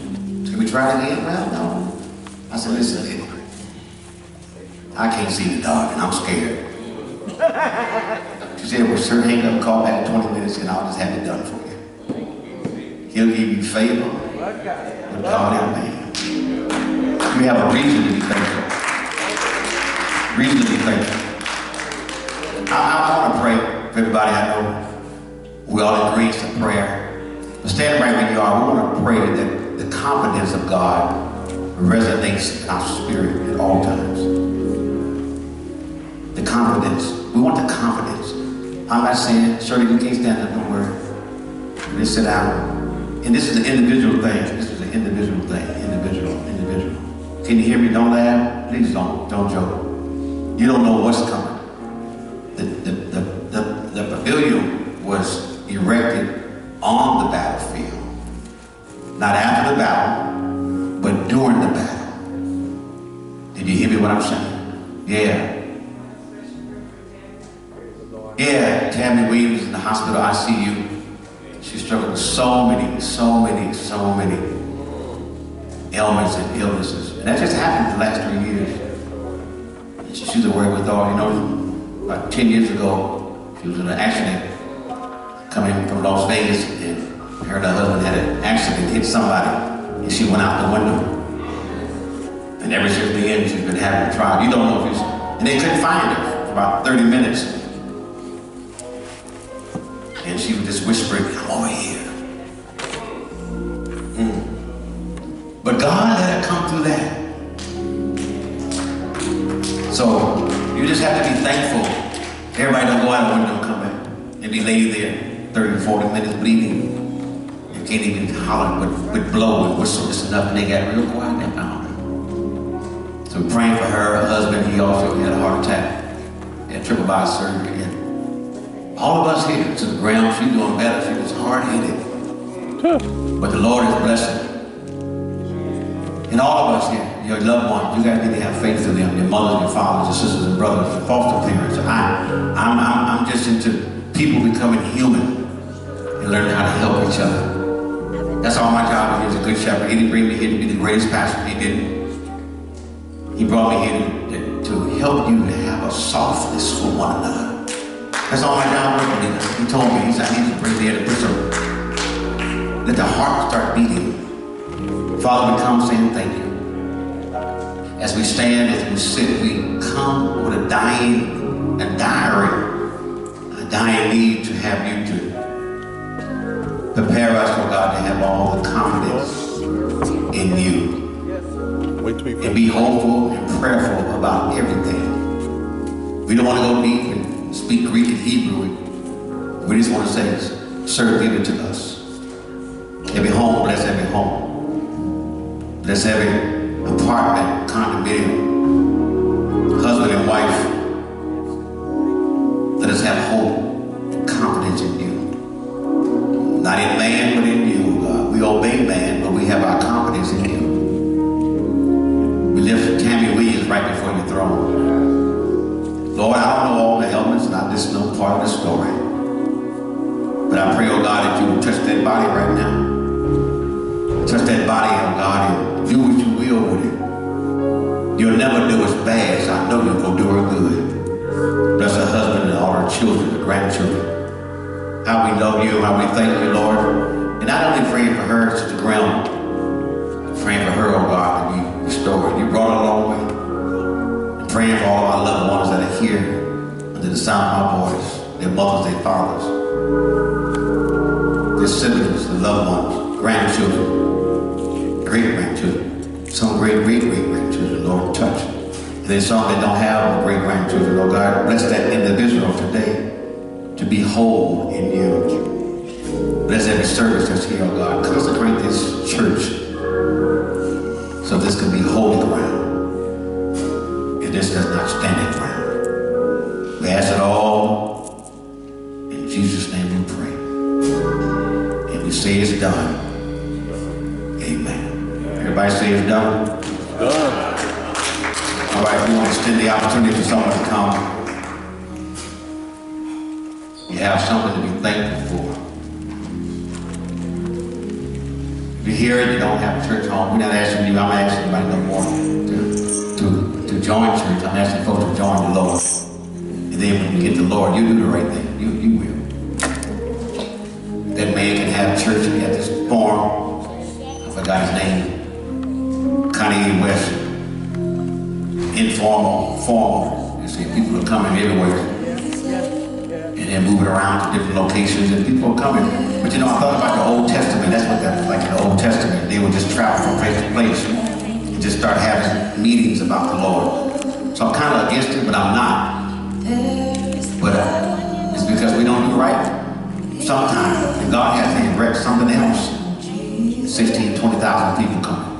Can we try it again? Well, no. I said, listen, lady, I can't see the dark, and I'm scared. She said, well, sir, hang up, call back in 20 minutes, and I'll just have it done for you. He'll give you favor with God and man. You have a reason to be thankful. Reason to be thankful. I want to pray for everybody I know. We all agree to prayer. But stand right where you are. We want to pray that the confidence of God resonates in our spirit at all times. The confidence. We want the confidence. I'm not saying, Shirley, you can't stand up, don't worry. Just sit down. And this is an individual thing. This is an an individual thing. Individual. Can you hear me? Don't laugh. Please don't joke. You don't know what's coming. The pavilion was erected on the battlefield. Not after the battle, but during the battle. Did you hear me what I'm saying? Yeah, Tammy Williams in the hospital ICU. She struggled with so many ailments and illnesses. And that just happened the last 3 years. And she was aware with all, about 10 years ago, she was in an accident coming from Las Vegas, and her and her husband had an accident, hit somebody, and she went out the window. And ever since then, she's been having a trial. You don't know if it's, and they couldn't find her for about 30 minutes. And she was just whispering, I'm over here. But God let her come through that. So you just have to be thankful. Everybody don't go out the window and come back and be laid there 30 40 minutes bleeding. You can't even holler with blow and whistle just enough, and they got real quiet and they found her. So we're praying for her husband. He also had a heart attack, had triple bypass surgery. And all of us here to the ground, she's doing better. She was hard-headed. But the Lord is blessing. And all of us here, your loved ones, you guys need to have faith in them, your mothers, your fathers, your sisters and brothers, your foster parents. I'm just into people becoming human and learning how to help each other. That's all my job is. He's a good shepherd. He didn't bring me here to be the greatest pastor. He didn't. He brought me here to help you to have a softness for one another. That's all my job was. He told me, he said, I need to bring you here to put some, let the heart start beating. Father, we come saying thank you. As we stand, as we sit, we come with a dying need to have you to prepare us, oh God, to have all the confidence in you. And be hopeful and prayerful about everything. We don't want to go deep and speak Greek and Hebrew. We just want to say, sir, give it to us. Every home, bless every home. Bless every apartment, condominium, husband and wife. Let us have hope, confidence in you. Not in man, but in you, God. We obey man, but we have our confidence in you. We lift Tammy Williams right before your throne. Lord, I don't know all the elements, and I just know part of the story. But I pray, oh God, that you will touch that body right now. Touch that body, oh God, and do what you will with it. You'll never do us bad, so I know you're going to do her good. Bless her husband and all her children, her grandchildren. How we love you, how we thank you, Lord. And not only praying for her, Sister Graham, praying for her, oh God, to be restored. You brought her a long way. And praying for all of our loved ones that are here under the sound of my voice, their mothers, their fathers, their siblings, their loved ones, grandchildren, great-grandchildren, some great-great-great-grandchildren, Lord, touch. And there's some that don't have great-grandchildren, Lord God, bless that individual today to be whole in you. Bless every service that's here, oh God. Consecrate this church so this can be holy ground. And this does not standing ground. We ask it all in Jesus' name we pray. And we say it's done. Amen. Everybody say it's done. Done. All right, we want to extend the opportunity for someone to come. You have something to be thankful for. If you're here and you don't have a church home, we're not asking you, I'm asking anybody no more to join church. I'm asking folks to join the Lord. And then when you get the Lord, you do the right thing. You will. That man can have church and he had this form. I forgot his name. Connie West. Informal, formal. You see, people are coming everywhere. And they're moving around to different locations and people are coming. But you know, I thought about the Old Testament. That's what that was like in the Old Testament. They would just travel from place to place and just start having meetings about the Lord. So I'm kind of against it, but I'm not. But it's because we don't do right sometimes. And God has to erect something else. 16, 20,000 people coming.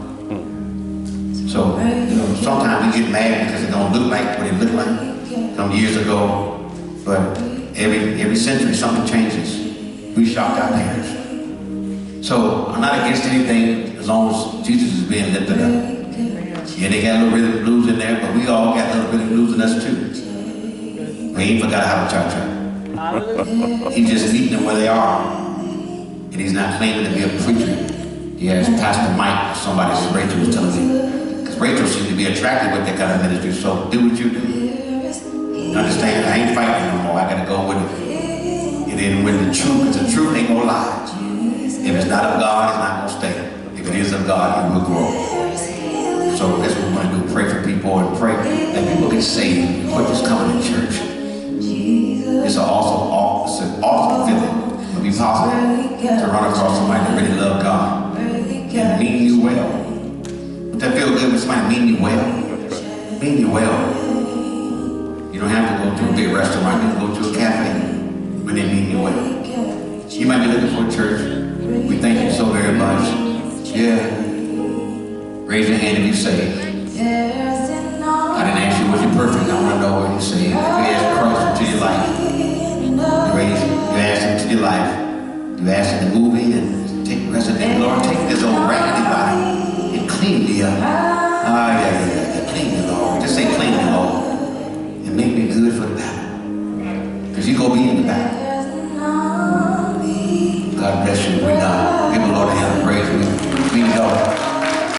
So, you know, sometimes we get mad because it don't look like what it looked like some years ago. But every century something changes. We shocked our parents. So I'm not against anything as long as Jesus is being lifted up. Yeah, they got a little rhythm blues in there, but we all got a little rhythm blues in us too. We ain't forgot how to church. Hallelujah. He's just meeting them where they are. And he's not claiming to be a preacher. He has Pastor Mike, somebody said Rachel was telling me. Because Rachel seemed to be attracted with that kind of ministry, so do what you do. Understand, I ain't fighting no more, I gotta go with it. And then when the truth ain't gonna lie. If it's not of God, it's not gonna stay. If it is of God, it will grow. So that's what we want to do, pray for people and pray that people get saved. Quit just coming to church. It's an awesome feeling. It'll be possible to run across somebody that really love God and mean you well. Would that feel good when somebody mean you well? Mean you well. You don't have to go to a big restaurant, you can go to a cafe when they mean you well. You might be looking for a church. We thank you so very much. Yeah. Raise your hand if you saved. I didn't ask you was you perfect. I want to know what you saved. If you asked Christ into your life, you asked him into your life. You asked him to move in and take the rest of the Lord, take this old raggedy body and clean me up. Yeah. Clean me, Lord. Just say clean me, Lord. And make me good for the battle. Because you're going to be in the battle. God bless you.